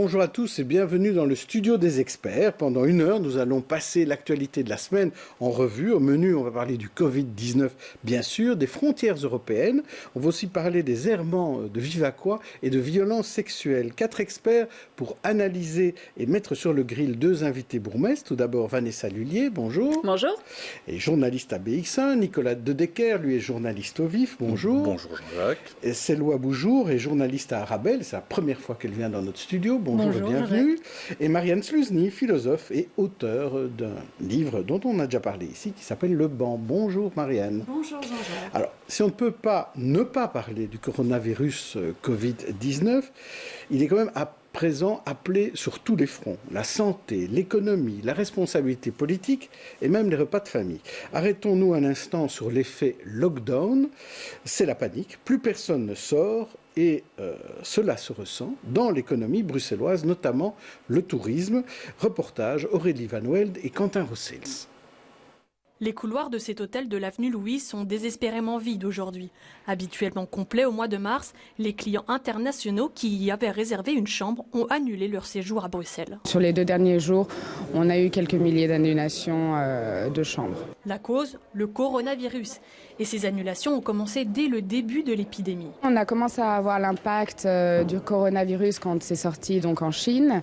Bonjour à tous et bienvenue dans le studio des experts. Pendant 1 heure, nous allons passer l'actualité de la semaine en revue. Au menu, on va parler du Covid-19, bien sûr, des frontières européennes. On va aussi parler des errements de Vivaquois et de violences sexuelles. 4 experts pour analyser et mettre sur le grill 2 invités bourgmestres. Tout d'abord, Vanessa Lullier, bonjour. Bonjour. Et journaliste à BX1, Nicolas De Decker, lui est journaliste au Vif, bonjour. Bonjour Jean-Jacques. Et Céloi Boujour est journaliste à Arabelle, c'est la première fois qu'elle vient dans notre studio. Bonjour et bienvenue. Et Marianne Sluzny, philosophe et auteure d'un livre dont on a déjà parlé ici, qui s'appelle Le Banc. Bonjour Marianne. Bonjour Jean-Jacques. Alors, si on ne peut pas ne pas parler du coronavirus Covid-19, il est quand même à présent appelé sur tous les fronts. La santé, l'économie, la responsabilité politique et même les repas de famille. Arrêtons-nous un instant sur l'effet lockdown. C'est la panique. Plus personne ne sort. Et cela se ressent dans l'économie bruxelloise, notamment le tourisme. Reportage Aurélie Van Welde et Quentin Rossels. Les couloirs de cet hôtel de l'avenue Louise sont désespérément vides aujourd'hui. Habituellement complets au mois de mars, les clients internationaux qui y avaient réservé une chambre ont annulé leur séjour à Bruxelles. Sur les 2 derniers jours, on a eu quelques milliers d'annulations de chambres. La cause, le coronavirus. Et ces annulations ont commencé dès le début de l'épidémie. On a commencé à avoir l'impact du coronavirus quand c'est sorti donc en Chine.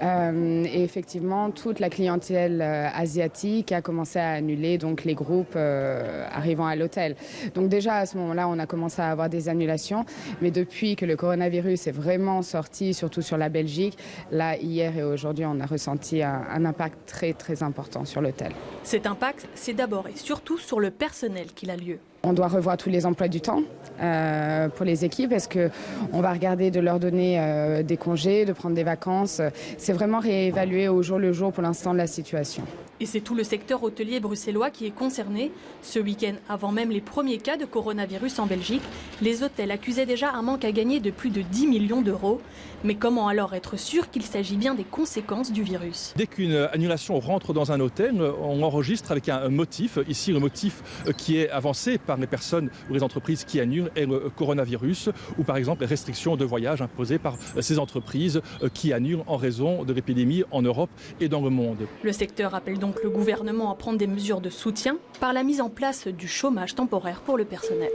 Et effectivement, toute la clientèle asiatique a commencé à annuler donc les groupes arrivant à l'hôtel. Donc déjà à ce moment-là, on a commencé à avoir des annulations. Mais depuis que le coronavirus est vraiment sorti, surtout sur la Belgique, là, hier et aujourd'hui, on a ressenti un impact très, très important sur l'hôtel. Cet impact, c'est d'abord et surtout sur le personnel qu'il a lieu. On doit revoir tous les emplois du temps pour les équipes. Est-ce qu'on va regarder de leur donner des congés, de prendre des vacances? C'est vraiment réévaluer au jour le jour pour l'instant la situation. Et c'est tout le secteur hôtelier bruxellois qui est concerné. Ce week-end, avant même les premiers cas de coronavirus en Belgique, les hôtels accusaient déjà un manque à gagner de plus de 10 millions d'euros. Mais comment alors être sûr qu'il s'agit bien des conséquences du virus? Dès qu'une annulation rentre dans un hôtel, on enregistre avec un motif. Ici, le motif qui est avancé par les personnes ou les entreprises qui annulent est le coronavirus ou par exemple les restrictions de voyage imposées par ces entreprises qui annulent en raison de l'épidémie en Europe et dans le monde. Le secteur appelle donc le gouvernement à prendre des mesures de soutien par la mise en place du chômage temporaire pour le personnel.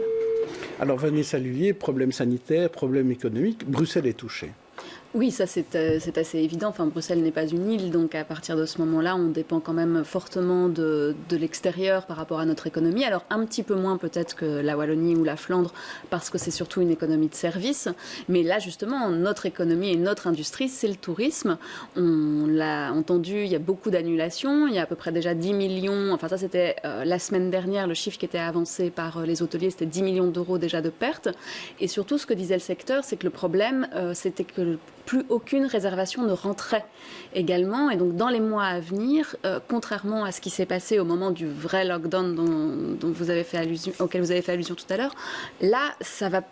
Alors Vanessa Lullier, problème sanitaire, problème économique, Bruxelles est touchée. Oui, ça c'est assez évident. Enfin, Bruxelles n'est pas une île, donc à partir de ce moment-là, on dépend quand même fortement de l'extérieur par rapport à notre économie. Alors un petit peu moins peut-être que la Wallonie ou la Flandre, parce que c'est surtout une économie de services. Mais là, justement, notre économie et notre industrie, c'est le tourisme. On l'a entendu, il y a beaucoup d'annulations. Il y a à peu près déjà 10 millions. Enfin, ça c'était la semaine dernière, le chiffre qui était avancé par les hôteliers, c'était 10 millions d'euros déjà de pertes. Et surtout, ce que disait le secteur, c'est que le problème, c'était que plus aucune réservation ne rentrait également. Et donc, dans les mois à venir, contrairement à ce qui s'est passé au moment du vrai lockdown auquel vous avez fait allusion tout à l'heure, là, ça va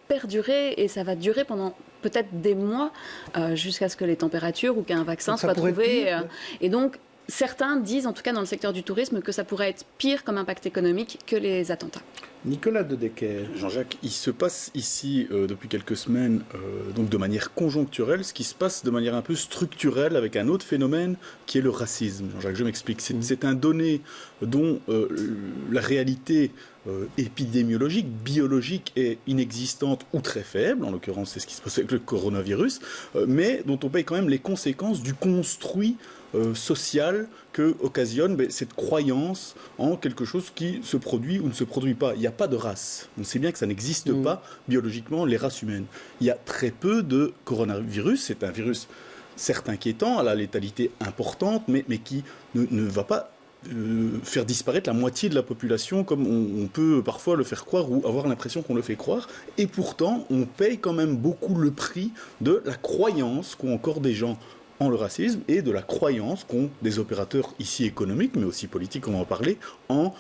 perdurer et ça va durer pendant peut-être des mois jusqu'à ce que les températures ou qu'un vaccin soit trouvé. Et donc, certains disent, en tout cas dans le secteur du tourisme, que ça pourrait être pire comme impact économique que les attentats. Nicolas De Decker. Jean-Jacques, il se passe ici depuis quelques semaines, donc de manière conjoncturelle, ce qui se passe de manière un peu structurelle avec un autre phénomène qui est le racisme. Jean-Jacques, je m'explique. C'est un donné dont la réalité épidémiologique, biologique est inexistante ou très faible, en l'occurrence c'est ce qui se passe avec le coronavirus, mais dont on paye quand même les conséquences du construit social que occasionne cette croyance en quelque chose qui se produit ou ne se produit pas. Il n'y a pas de race. On sait bien que ça n'existe pas biologiquement, les races humaines. Il y a très peu de coronavirus. C'est un virus certes inquiétant, à la létalité importante, mais qui ne va pas faire disparaître la moitié de la population comme on peut parfois le faire croire ou avoir l'impression qu'on le fait croire. Et pourtant, on paye quand même beaucoup le prix de la croyance qu'ont encore des gens en le racisme et de la croyance qu'ont des opérateurs ici économiques, mais aussi politiques, on va en parler, en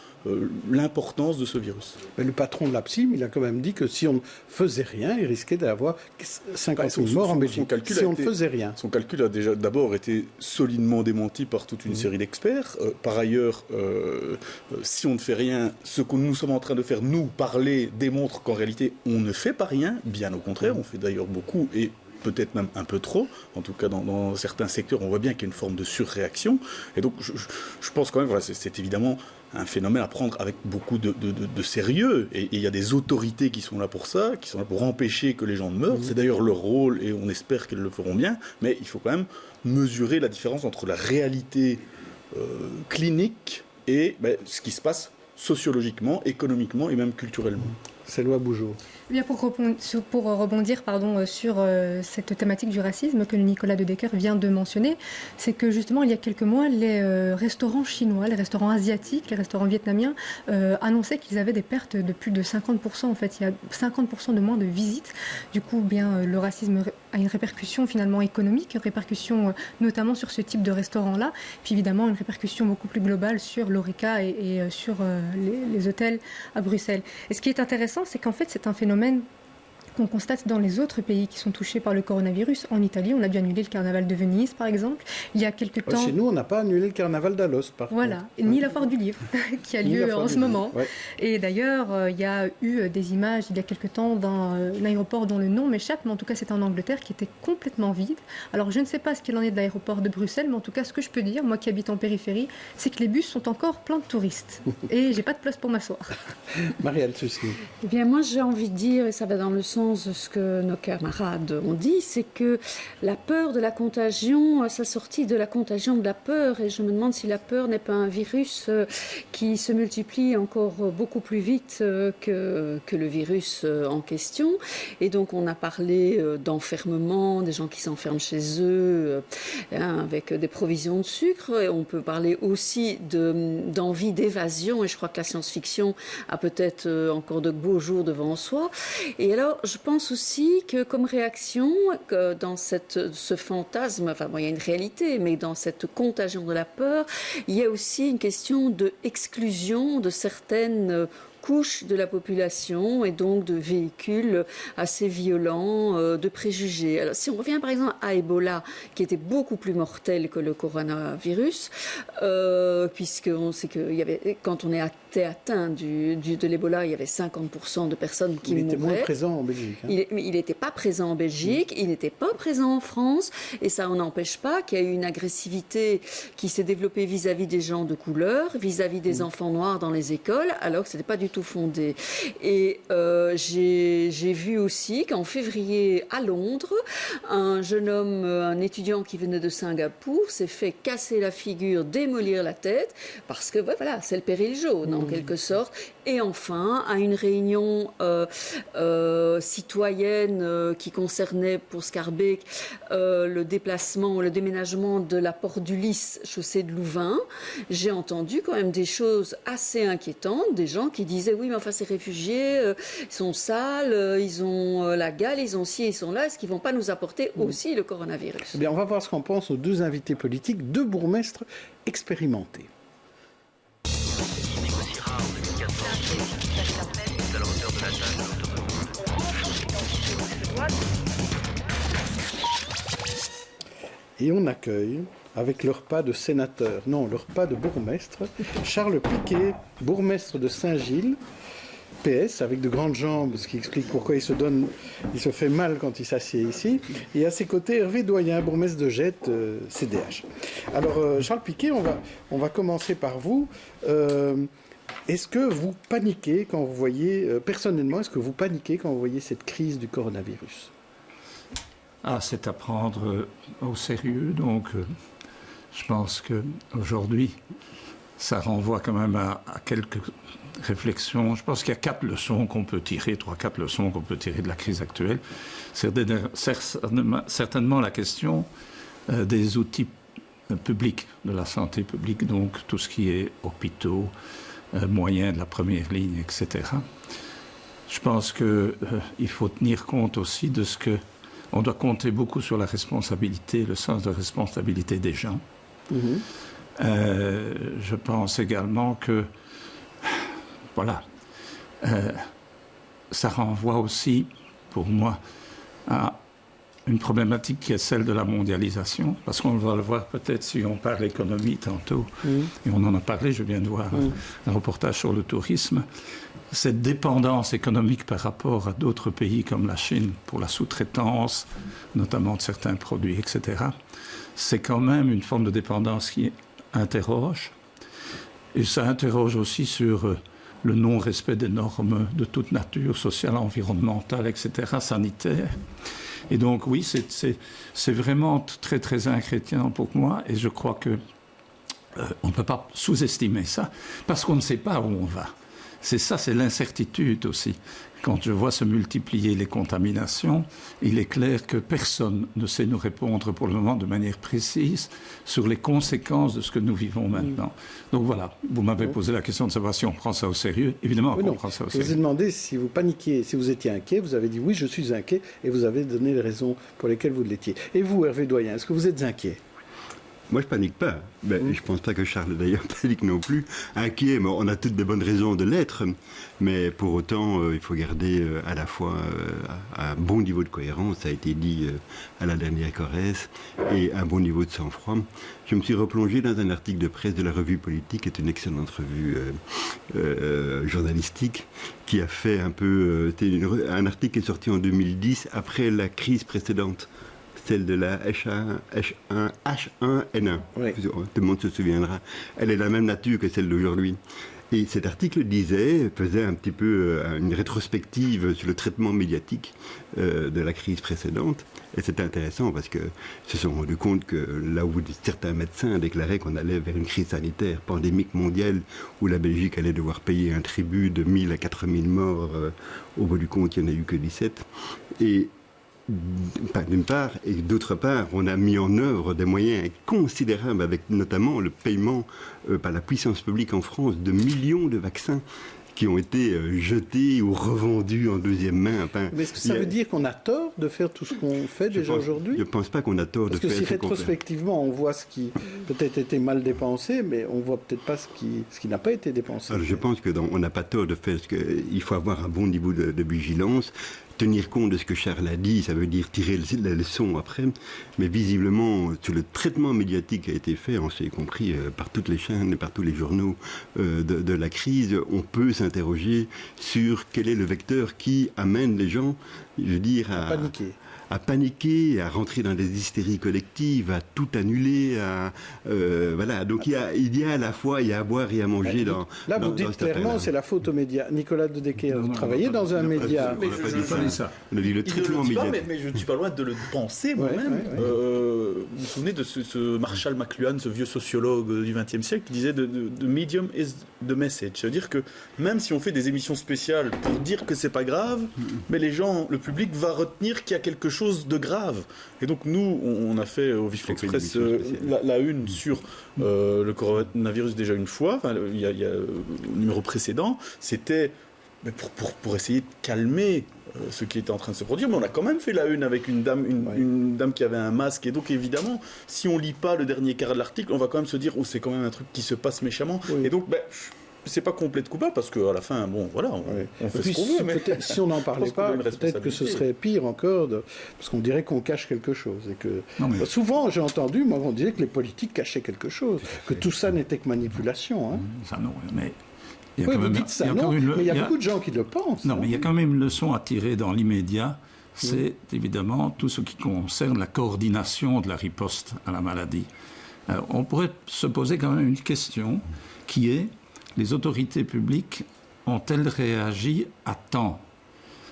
l'importance de ce virus. Mais le patron de l'APSIM, il a quand même dit que si on ne faisait rien, il risquait d'avoir 50 000 morts en Belgique. Si on ne faisait rien. Son calcul a déjà d'abord été solidement démenti par toute une série d'experts. Par ailleurs, si on ne fait rien, ce que nous sommes en train de faire, nous, parler, démontre qu'en réalité, on ne fait pas rien. Bien au contraire, on fait d'ailleurs beaucoup et peut-être même un peu trop. En tout cas, dans certains secteurs, on voit bien qu'il y a une forme de surréaction. Et donc, je pense quand même, voilà, c'est évidemment un phénomène à prendre avec beaucoup de sérieux. Et il y a des autorités qui sont là pour ça, qui sont là pour empêcher que les gens ne meurent. C'est d'ailleurs leur rôle et on espère qu'elles le feront bien. Mais il faut quand même mesurer la différence entre la réalité clinique et ce qui se passe sociologiquement, économiquement et même culturellement. C'est Loi Bougeot. Bien pour rebondir sur cette thématique du racisme que Nicolas de Decker vient de mentionner, c'est que justement il y a quelques mois, les restaurants chinois, les restaurants asiatiques, les restaurants vietnamiens annonçaient qu'ils avaient des pertes de plus de 50%. En fait, il y a 50% de moins de visites. Du coup, le racisme a une répercussion finalement économique, une répercussion notamment sur ce type de restaurant-là, puis évidemment une répercussion beaucoup plus globale sur l'Horeca et sur les hôtels à Bruxelles. Et ce qui est intéressant, c'est qu'en fait, c'est un phénomène qu'on constate dans les autres pays qui sont touchés par le coronavirus. En Italie, on a dû annuler le carnaval de Venise, par exemple. Il y a quelques temps... Chez nous, on n'a pas annulé le carnaval d'Alost, par contre. Ni la foire du livre, qui a lieu en ce moment. Ouais. Et d'ailleurs, il y a eu des images, il y a quelques temps, d'un aéroport dont le nom m'échappe, mais en tout cas, c'était en Angleterre, qui était complètement vide. Alors, je ne sais pas ce qu'il en est de l'aéroport de Bruxelles, mais en tout cas, ce que je peux dire, moi qui habite en périphérie, c'est que les bus sont encore pleins de touristes. Et j'ai pas de place pour m'asseoir. Marielle Soucy. Eh bien, moi, j'ai envie de dire, et ça va dans le sens de ce que nos camarades ont dit, c'est que la peur de la contagion, ça sortit de la contagion de la peur. Et je me demande si la peur n'est pas un virus qui se multiplie encore beaucoup plus vite que le virus en question. Et donc, on a parlé d'enfermement, des gens qui s'enferment chez eux avec des provisions de sucre. Et on peut parler aussi d'envie d'évasion. Et je crois que la science-fiction a peut-être encore de beaux jours devant soi. Et alors, je pense aussi que comme réaction, que dans ce fantasme, enfin bon, il y a une réalité, mais dans cette contagion de la peur, il y a aussi une question d'exclusion de certaines couches de la population et donc de véhicules assez violents, de préjugés. Alors, si on revient par exemple à Ebola, qui était beaucoup plus mortel que le coronavirus, puisqu'on sait que quand on était atteint de l'Ebola, il y avait 50% de personnes qui mouraient. Il était moins présent en Belgique. Il n'était pas présent en Belgique, il n'était pas présent en France, et ça n'empêche pas qu'il y a eu une agressivité qui s'est développée vis-à-vis des gens de couleur, vis-à-vis des enfants noirs dans les écoles, alors que ce n'était pas du tout fondé. Et j'ai vu aussi qu'en février à Londres, un jeune homme, un étudiant qui venait de Singapour, s'est fait casser la figure, démolir la tête, parce que voilà, c'est le péril jaune en quelque sorte. Et enfin, à une réunion citoyenne qui concernait pour Schaerbeek le déménagement de la Porte du Lys, chaussée de Louvain, j'ai entendu quand même des choses assez inquiétantes, des gens qui disaient oui, mais enfin ces réfugiés, ils sont sales, ils ont la gale, ils ont ci, ils sont là, est-ce qu'ils ne vont pas nous apporter aussi le coronavirus? Eh bien, on va voir ce qu'en pensent nos deux invités politiques, deux bourgmestres expérimentés. Et on accueille, avec leur pas de sénateur, non, leur pas de bourgmestre, Charles Piquet, bourgmestre de Saint-Gilles, PS, avec de grandes jambes, ce qui explique pourquoi il se fait mal quand il s'assied ici. Et à ses côtés, Hervé Doyen, bourgmestre de Jette, CDH. Alors, Charles Piquet, on va commencer par vous. Est-ce que vous paniquez quand vous voyez, personnellement, est-ce que vous paniquez quand vous voyez cette crise du coronavirus ? C'est à prendre au sérieux. Donc, je pense qu'aujourd'hui, ça renvoie quand même à quelques réflexions. Je pense qu'il y a 4 leçons qu'on peut tirer, 3-4 leçons qu'on peut tirer de la crise actuelle. C'est certainement la question des outils publics, de la santé publique, donc tout ce qui est hôpitaux, moyens de la première ligne, etc. Je pense qu'il faut tenir compte aussi de ce que on doit compter beaucoup sur la responsabilité, le sens de responsabilité des gens. Je pense également que, voilà, ça renvoie aussi, pour moi, à une problématique qui est celle de la mondialisation, parce qu'on va le voir peut-être si on parle économie tantôt, et on en a parlé, je viens de voir un reportage sur le tourisme. Cette dépendance économique par rapport à d'autres pays comme la Chine pour la sous-traitance, notamment de certains produits, etc., c'est quand même une forme de dépendance qui interroge. Et ça interroge aussi sur le non-respect des normes de toute nature, sociale, environnementale, etc., sanitaire. Et donc, oui, c'est vraiment très, très inquiétant pour moi. Et je crois que on ne peut pas sous-estimer ça, parce qu'on ne sait pas où on va. C'est ça, c'est l'incertitude aussi. Quand je vois se multiplier les contaminations, il est clair que personne ne sait nous répondre pour le moment de manière précise sur les conséquences de ce que nous vivons maintenant. Donc voilà, vous m'avez posé la question de savoir si on prend ça au sérieux. Évidemment qu'on prend ça au sérieux. Je vous ai demandé si vous paniquiez, si vous étiez inquiet. Vous avez dit oui, je suis inquiet, et vous avez donné les raisons pour lesquelles vous l'étiez. Et vous, Hervé Doyen, est-ce que vous êtes inquiet ? Moi, je panique pas. Je ne pense pas que Charles, d'ailleurs, panique non plus. Inquiet, mais on a toutes de bonnes raisons de l'être. Mais pour autant, il faut garder à la fois un bon niveau de cohérence, ça a été dit à la dernière Corrèze, et un bon niveau de sang-froid. Je me suis replongé dans un article de presse de la Revue Politique, qui est une excellente revue journalistique, qui a fait un peu... un article qui est sorti en 2010, après la crise précédente, celle de la H1N1. Oui. Tout le monde se souviendra. Elle est de la même nature que celle d'aujourd'hui. Et cet article faisait un petit peu une rétrospective sur le traitement médiatique de la crise précédente. Et c'était intéressant parce qu'ils se sont rendus compte que là où certains médecins déclaraient qu'on allait vers une crise sanitaire pandémique mondiale, où la Belgique allait devoir payer un tribut de 1000 à 4000 morts, au bout du compte, il n'y en a eu que 17. Et d'une part, et d'autre part, on a mis en œuvre des moyens considérables, avec notamment le paiement par la puissance publique en France de millions de vaccins qui ont été jetés ou revendus en deuxième main. Mais est-ce que ça veut dire qu'on a tort de faire tout ce qu'on fait déjà aujourd'hui ? Je ne pense pas qu'on a tort de faire ce qu'on fait. Parce que si rétrospectivement on voit ce qui peut-être été mal dépensé, mais on ne voit peut-être pas ce qui n'a pas été dépensé. Alors, je pense qu'on n'a pas tort de faire ce qu'il faut avoir un bon niveau de vigilance. Tenir compte de ce que Charles a dit, ça veut dire tirer la leçon après, mais visiblement, sur le traitement médiatique qui a été fait, on s'est compris par toutes les chaînes et par tous les journaux de la crise, on peut s'interroger sur quel est le vecteur qui amène les gens, je veux dire, à paniquer, à rentrer dans des hystéries collectives, à tout annuler, voilà. Donc il y a à la fois à boire et à manger Là, vous dites clairement, c'est la faute aux médias. Nicolas de Decker, vous travaillez dans un média. On a dit le traitement médiatique. Mais je ne suis pas loin de le penser moi-même. Vous vous souvenez de ce Marshall McLuhan, ce vieux sociologue du XXe siècle, qui disait the medium is the message. C'est-à-dire que même si on fait des émissions spéciales pour dire que c'est pas grave, mais le public va retenir qu'il y a quelque chose de grave. Et donc nous, on a fait au Vif Express la une sur le coronavirus déjà une fois. Enfin, il y a le numéro précédent, c'était pour essayer de calmer ce qui était en train de se produire, mais on a quand même fait la une avec une dame qui avait un masque, et donc évidemment, si on lit pas le dernier quart de l'article, on va quand même se dire, c'est quand même un truc qui se passe méchamment, et donc c'est pas complètement coupable, parce qu'à la fin, on fait ce qu'on veut. Mais si on n'en parlait pas, peut-être que ce serait pire encore, parce qu'on dirait qu'on cache quelque chose. Et que souvent, j'ai entendu, moi, on disait que les politiques cachaient quelque chose, que tout ça n'était que manipulation. Hein. Ça non, mais... vous dites ça, mais il y a beaucoup de gens qui le pensent. Non, mais il y a quand même une leçon à tirer dans l'immédiat, c'est évidemment tout ce qui concerne la coordination de la riposte à la maladie. Alors, on pourrait se poser quand même une question qui est: les autorités publiques ont-elles réagi à temps ?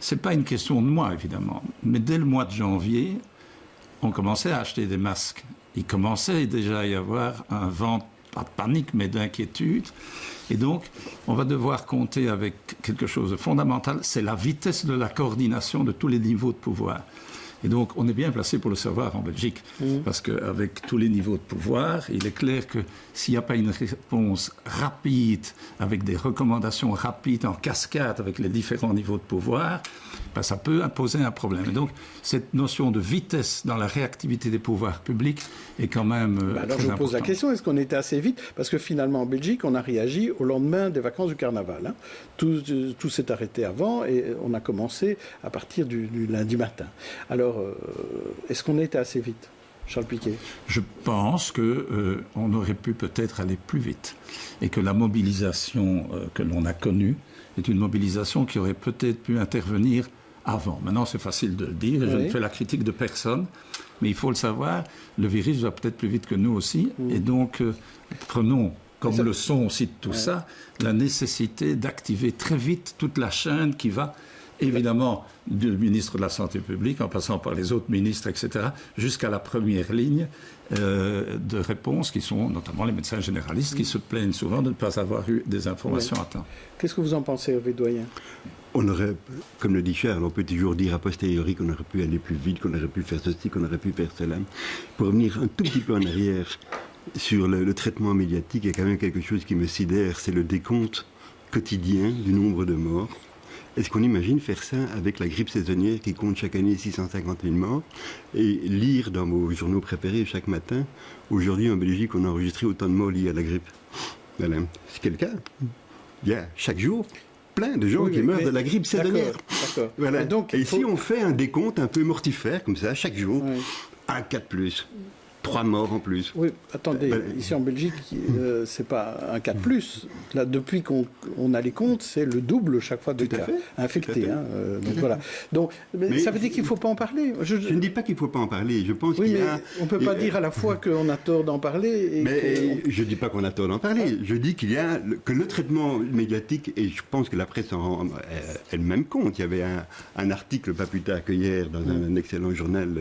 Ce n'est pas une question de moi, évidemment, mais dès le mois de janvier, on commençait à acheter des masques. Il commençait déjà à y avoir un vent, pas de panique, mais d'inquiétude. Et donc, on va devoir compter avec quelque chose de fondamental, c'est la vitesse de la coordination de tous les niveaux de pouvoir. Et donc, on est bien placé pour le savoir en Belgique, parce qu'avec tous les niveaux de pouvoir, il est clair que s'il n'y a pas une réponse rapide, avec des recommandations rapides en cascade avec les différents niveaux de pouvoir, ça peut imposer un problème. Et donc, cette notion de vitesse dans la réactivité des pouvoirs publics est quand même alors très je vous pose la question, est-ce qu'on était assez vite ? Parce que finalement, en Belgique, on a réagi au lendemain des vacances du carnaval. Hein. Tout s'est arrêté avant et on a commencé à partir du lundi matin. Alors, Alors, est-ce qu'on a été assez vite, Charles Piquet? Je pense qu'on aurait pu peut-être aller plus vite et que la mobilisation que l'on a connue est une mobilisation qui aurait peut-être pu intervenir avant. Maintenant, c'est facile de le dire, je ne fais la critique de personne, mais il faut le savoir, le virus va peut-être plus vite que nous aussi, et donc prenons comme leçon aussi de tout ça, la nécessité d'activer très vite toute la chaîne qui va, évidemment, du ministre de la Santé publique, en passant par les autres ministres, etc., jusqu'à la première ligne de réponse, qui sont notamment les médecins généralistes, qui se plaignent souvent de ne pas avoir eu des informations à temps. Qu'est-ce que vous en pensez, Hervé Doyen? On aurait, comme le dit Charles, on peut toujours dire a posteriori qu'on aurait pu aller plus vite, qu'on aurait pu faire ceci, qu'on aurait pu faire cela. Pour revenir un tout petit peu en arrière sur le traitement médiatique, il y a quand même quelque chose qui me sidère, c'est le décompte quotidien du nombre de morts. Est-ce qu'on imagine faire ça avec la grippe saisonnière qui compte chaque année 650 000 morts et lire dans vos journaux préférés chaque matin, aujourd'hui en Belgique on a enregistré autant de morts liés à la grippe? Voilà. C'est quel cas? Il y a chaque jour plein de gens qui meurent de la grippe saisonnière. D'accord. Voilà. Et ici, on fait un décompte un peu mortifère, comme ça, chaque jour. Un cas de plus. 3 morts en plus. Oui, attendez, ici en Belgique, c'est pas un cas de plus. Là, depuis qu'on a les comptes, c'est le double chaque fois de cas infectés. Donc voilà. Donc, mais ça veut dire qu'il ne faut pas en parler. Je ne dis pas qu'il ne faut pas en parler. Je pense on ne peut pas dire à la fois qu'on a tort d'en parler. Je ne dis pas qu'on a tort d'en parler. Je dis qu'il y a que le traitement médiatique, et je pense que la presse en rend elle-même compte. Il y avait un article pas plus tard que hier dans un excellent journal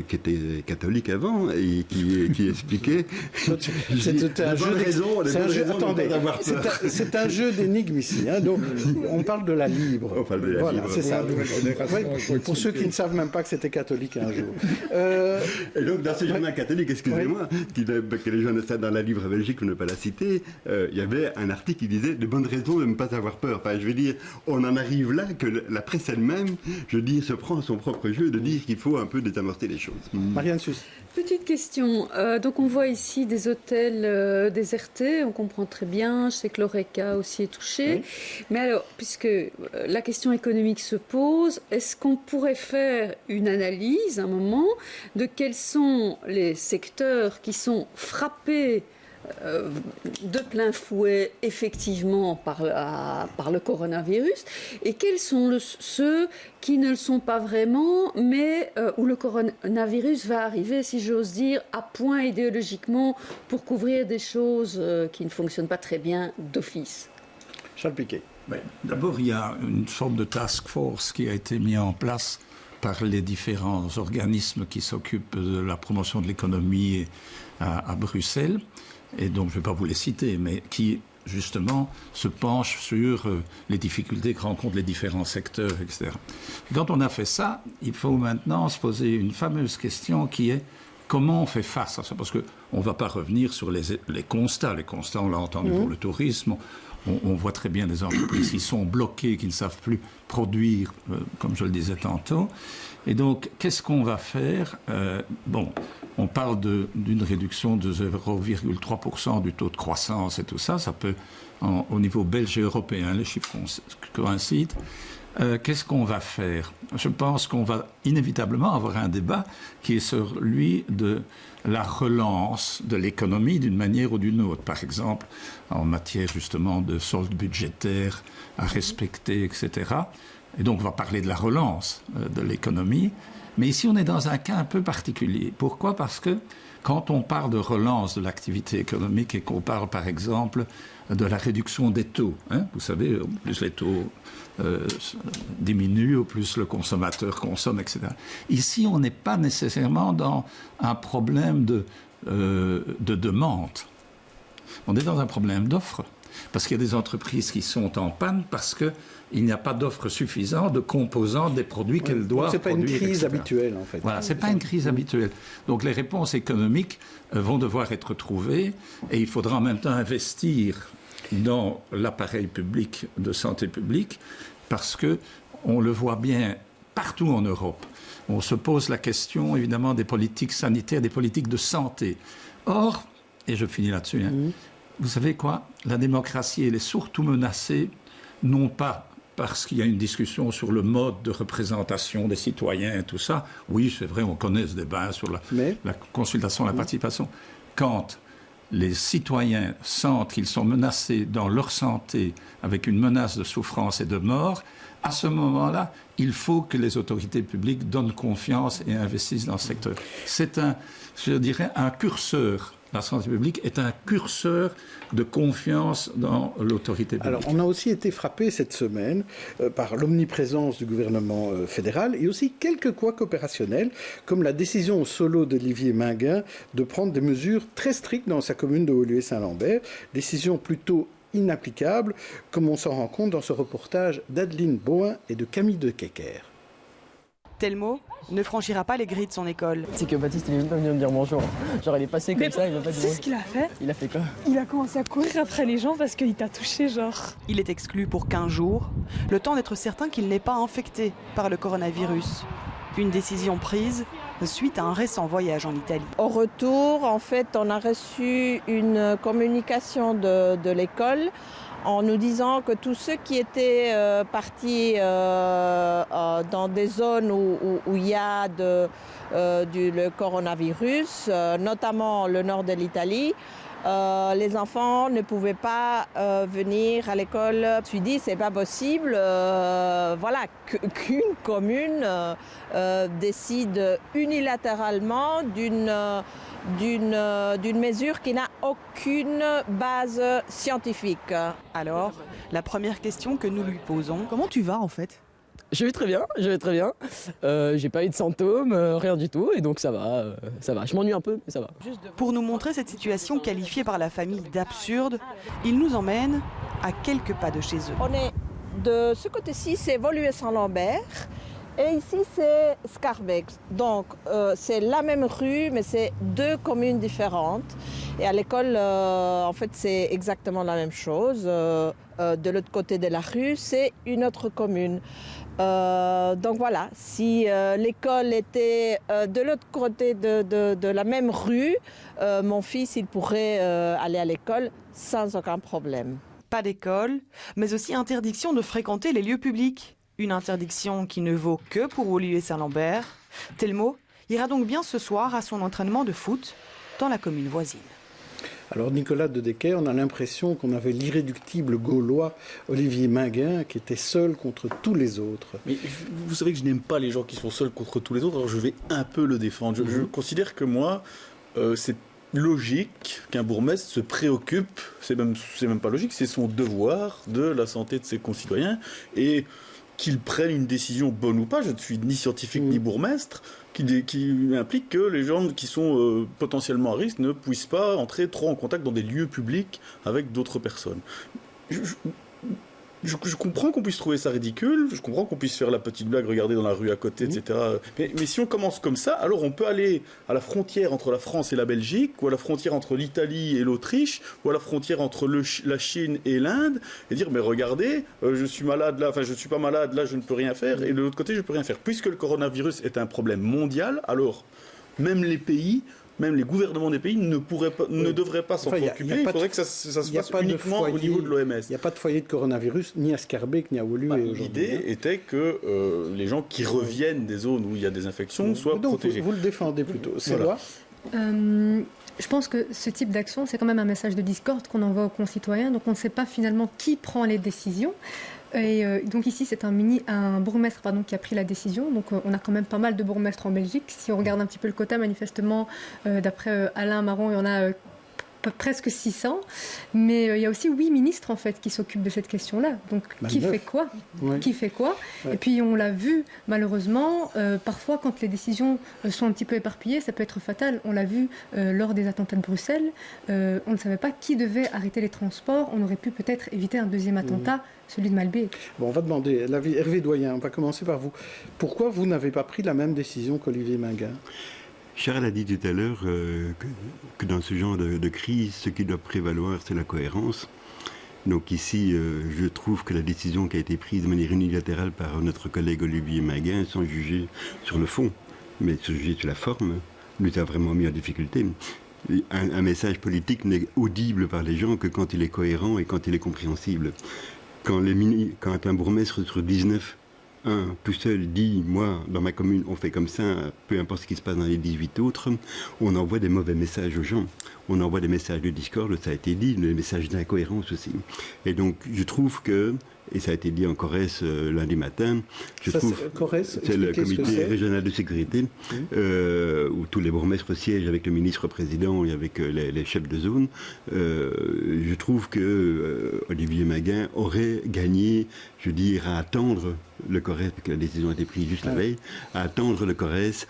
qui était catholique avant et qui expliquait. C'est un jeu d'énigmes ici. Donc, on parle de la libre. On parle de la voilà, libre. c'est ça. Pour ceux qui ne savent même pas que c'était catholique un jour. Et donc, dans ce journal catholique, excusez-moi, que les gens ne savent dans la Libre Belgique, pour ne pas la citer, il y avait un article qui disait de bonnes raisons de ne pas avoir peur. Enfin, je veux dire, on en arrive là que la presse elle-même, je dis, se prend à son propre jeu de dire qu'il faut un peu désamorcer les choses. Marianne Suisse. Petite question. Donc on voit ici des hôtels désertés, on comprend très bien, je sais que l'Horeca aussi est touché. Oui. Mais alors, puisque la question économique se pose, est-ce qu'on pourrait faire une analyse, un moment, de quels sont les secteurs qui sont frappés de plein fouet effectivement par le coronavirus et quels sont ceux qui ne le sont pas vraiment mais où le coronavirus va arriver, si j'ose dire, à point idéologiquement pour couvrir des choses qui ne fonctionnent pas très bien d'office. Charles Piquet. D'abord, il y a une sorte de task force qui a été mise en place par les différents organismes qui s'occupent de la promotion de l'économie à Bruxelles. Et donc, je ne vais pas vous les citer, mais qui, justement, se penchent sur les difficultés que rencontrent les différents secteurs, etc. Et quand on a fait ça, il faut maintenant se poser une fameuse question qui est comment on fait face à ça? Parce qu'on ne va pas revenir sur les constats. Les constats, on l'a entendu pour le tourisme. On voit très bien des entreprises qui sont bloquées, qui ne savent plus produire, comme je le disais tantôt. Et donc, qu'est-ce qu'on va faire? On parle d'une réduction de 0,3% du taux de croissance et tout ça. Ça peut, au niveau belge et européen, les chiffres coïncident. Qu'est-ce qu'on va faire? Je pense qu'on va inévitablement avoir un débat qui est celui de la relance de l'économie d'une manière ou d'une autre. Par exemple, en matière justement de solde budgétaire à respecter, etc. Et donc on va parler de la relance de l'économie. Mais ici, on est dans un cas un peu particulier. Pourquoi? Parce que quand on parle de relance de l'activité économique et qu'on parle, par exemple, de la réduction des taux, vous savez, au plus les taux diminuent, au plus le consommateur consomme, etc. Ici, on n'est pas nécessairement dans un problème de demande. On est dans un problème d'offre. Parce qu'il y a des entreprises qui sont en panne parce qu'il n'y a pas d'offre suffisante de composants des produits qu'elles doivent produire. Ce n'est pas une crise etc. habituelle, en fait. Voilà, ce n'est pas une crise habituelle. Donc les réponses économiques vont devoir être trouvées et il faudra en même temps investir dans l'appareil public de santé publique parce qu'on le voit bien partout en Europe. On se pose la question, évidemment, des politiques sanitaires, des politiques de santé. Or, et je finis là-dessus, vous savez quoi? La démocratie, elle est surtout menacée, non pas parce qu'il y a une discussion sur le mode de représentation des citoyens et tout ça. Oui, c'est vrai, on connaît ce débat sur la consultation, la participation. Quand les citoyens sentent qu'ils sont menacés dans leur santé avec une menace de souffrance et de mort, à ce moment-là, il faut que les autorités publiques donnent confiance et investissent dans ce secteur. C'est un curseur. La santé publique est un curseur de confiance dans l'autorité publique. Alors, on a aussi été frappé cette semaine par l'omniprésence du gouvernement fédéral et aussi quelques couacs opérationnels, comme la décision au solo d'Olivier Minguin de prendre des mesures très strictes dans sa commune de Woluwe-Saint-Lambert, décision plutôt inapplicable, comme on s'en rend compte dans ce reportage d'Adeline Bohin et de Camille de Kecker. Telmo ne franchira pas les grilles de son école. C'est que Baptiste, il est même pas venu me dire bonjour. Genre, il est passé comme ça, il m'a pas dit bonjour. Tu sais ce qu'il a fait? Il a fait quoi? Il a commencé à courir après les gens parce qu'il t'a touché, genre. Il est exclu pour 15 jours, le temps d'être certain qu'il n'est pas infecté par le coronavirus. Une décision prise suite à un récent voyage en Italie. Au retour, en fait, on a reçu une communication de l'école en nous disant que tous ceux qui étaient partis dans des zones où il y a le coronavirus, notamment le nord de l'Italie, les enfants ne pouvaient pas venir à l'école. Je me suis dit, c'est pas possible, qu'une commune décide unilatéralement d'une mesure qui n'a aucune base scientifique. Alors, la première question que nous lui posons... Comment tu vas en fait? Je vais très bien. J'ai pas eu de symptômes, rien du tout, et donc ça va. Je m'ennuie un peu, mais ça va. Pour nous montrer cette situation qualifiée par la famille d'absurde, il nous emmène à quelques pas de chez eux. On est de ce côté-ci, c'est Woluwe-Saint-Lambert, et ici c'est Schaerbeek. Donc c'est la même rue, mais c'est deux communes différentes. Et à l'école, en fait, c'est exactement la même chose. De l'autre côté de la rue, c'est une autre commune. Donc voilà, si l'école était de l'autre côté de la même rue, mon fils, il pourrait aller à l'école sans aucun problème. Pas d'école, mais aussi interdiction de fréquenter les lieux publics. Une interdiction qui ne vaut que pour Woluwe-Saint-Lambert. Telmo ira donc bien ce soir à son entraînement de foot dans la commune voisine. Alors Nicolas de Decker, on a l'impression qu'on avait l'irréductible gaulois Olivier Minguin qui était seul contre tous les autres. Mais vous savez que je n'aime pas les gens qui sont seuls contre tous les autres, alors je vais un peu le défendre. Je considère que moi, c'est logique qu'un bourgmestre se préoccupe, c'est même pas logique, c'est son devoir de la santé de ses concitoyens et qu'il prenne une décision bonne ou pas, je ne suis ni scientifique ni bourgmestre, qui implique que les gens qui sont potentiellement à risque ne puissent pas entrer trop en contact dans des lieux publics avec d'autres personnes. Je comprends qu'on puisse trouver ça ridicule, je comprends qu'on puisse faire la petite blague, regarder dans la rue à côté, etc. Mais si on commence comme ça, alors on peut aller à la frontière entre la France et la Belgique, ou à la frontière entre l'Italie et l'Autriche, ou à la frontière entre la Chine et l'Inde, et dire, mais regardez, je suis malade là, enfin je ne suis pas malade, là je ne peux rien faire, et de l'autre côté je ne peux rien faire. Puisque le coronavirus est un problème mondial, alors même les pays... Même les gouvernements des pays ne devraient pas s'en préoccuper. Il faudrait que ça se fasse uniquement au niveau de l'OMS. Il n'y a pas de foyer de coronavirus ni à Schaerbeek ni à Woluwe aujourd'hui. L'idée était que les gens qui reviennent des zones où il y a des infections soient protégés. Vous le défendez plutôt. C'est voilà. Je pense que ce type d'action, c'est quand même un message de discorde qu'on envoie aux concitoyens. Donc on ne sait pas finalement qui prend les décisions. Et donc ici, c'est un bourgmestre qui a pris la décision. Donc on a quand même pas mal de bourgmestres en Belgique. Si on regarde un petit peu le quota, manifestement, d'après Alain Marron, il y en a presque 600. Mais il y a aussi 8 ministres en fait qui s'occupent de cette question-là. Donc qui fait quoi? Qui fait quoi? Et puis on l'a vu malheureusement, parfois quand les décisions sont un petit peu éparpillées, ça peut être fatal. On l'a vu lors des attentats de Bruxelles. On ne savait pas qui devait arrêter les transports. On aurait pu peut-être éviter un deuxième attentat. Celui de Malbec. Bon, on va demander l'avis. Hervé Doyen, on va commencer par vous. Pourquoi vous n'avez pas pris la même décision qu'Olivier Minguin? Charles a dit tout à l'heure que dans ce genre de crise, ce qui doit prévaloir, c'est la cohérence. Donc ici, je trouve que la décision qui a été prise de manière unilatérale par notre collègue Olivier Minguin, sans juger sur le fond, mais sans juger sur la forme, nous a vraiment mis en difficulté. Un message politique n'est audible par les gens que quand il est cohérent et quand il est compréhensible. quand un bourgmestre sur 19, tout seul dit, moi, dans ma commune, on fait comme ça, peu importe ce qui se passe dans les 18 autres, on envoie des mauvais messages aux gens. On envoie des messages de discorde, ça a été dit, des messages d'incohérence aussi. Et donc, je trouve que, et ça a été dit en Corrèze lundi matin, c'est le comité régional de sécurité, où tous les bourgmestres siègent avec le ministre-président et avec les chefs de zone. Je trouve que Olivier Maguin aurait gagné, je veux dire, à attendre le Corrèze, parce que la décision a été prise juste la veille, à attendre le Corrèze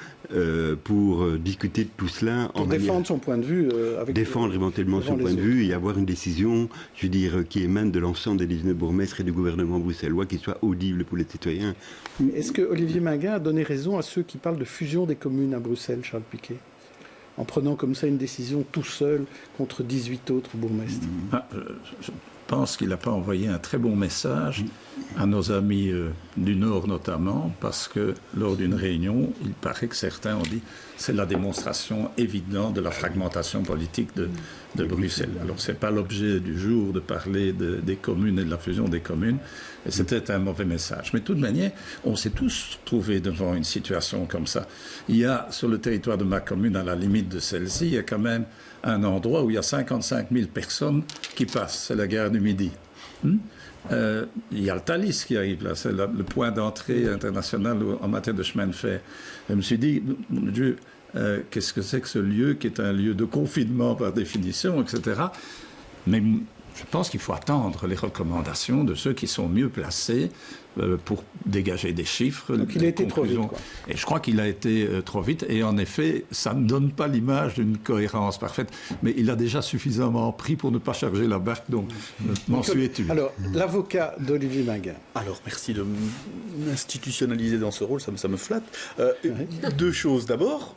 pour discuter de tout cela. Pour défendre son point de vue. Défendre éventuellement son point de vue et avoir une décision, je veux dire, qui émane de l'ensemble des 19 bourgmestres et du gouvernement bruxellois, qui soit audible pour les citoyens. Est-ce que Olivier Maguin a donné raison à ceux qui parlent de fusion des communes à Bruxelles, Charles Piquet, en prenant comme ça une décision tout seul contre 18 autres bourgmestres? Je pense qu'il n'a pas envoyé un très bon message à nos amis du Nord notamment, parce que lors d'une réunion, il paraît que certains ont dit c'est la démonstration évidente de la fragmentation politique de Bruxelles. Alors ce n'est pas l'objet du jour de parler des communes et de la fusion des communes, et c'était un mauvais message. Mais de toute manière, on s'est tous trouvés devant une situation comme ça. Il y a sur le territoire de ma commune, à la limite de celle-ci, il y a quand même un endroit où il y a 55 000 personnes qui passent, c'est la gare du Midi. Il y a le Thalys qui arrive là, c'est le point d'entrée international en matière de chemin de fer. Je me suis dit, mon Dieu, qu'est-ce que c'est que ce lieu qui est un lieu de confinement par définition, etc. Mais je pense qu'il faut attendre les recommandations de ceux qui sont mieux placés pour dégager des chiffres. Donc il a été trop vite, quoi. Et je crois qu'il a été trop vite. Et en effet, ça ne donne pas l'image d'une cohérence parfaite. Mais il a déjà suffisamment pris pour ne pas charger la barque. Donc, m'en suis-tu. Alors, l'avocat d'Olivier Maguin. Alors, merci de m'institutionnaliser dans ce rôle, ça me flatte. Deux choses. D'abord,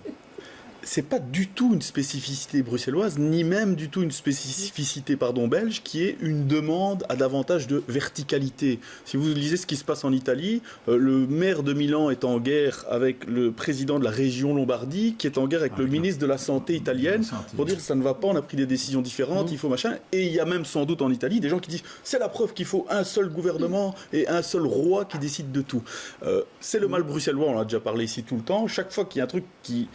c'est pas du tout une spécificité bruxelloise, ni même du tout une spécificité belge, qui est une demande à davantage de verticalité. Si vous lisez ce qui se passe en Italie, le maire de Milan est en guerre avec le président de la région Lombardie, qui est en guerre avec le ministre de la Santé italienne, pour dire que ça ne va pas, on a pris des décisions différentes, il faut machin. Et il y a même sans doute en Italie des gens qui disent c'est la preuve qu'il faut un seul gouvernement et un seul roi qui décide de tout. C'est le mal bruxellois, on en a déjà parlé ici tout le temps. Chaque fois qu'il y a un truc qui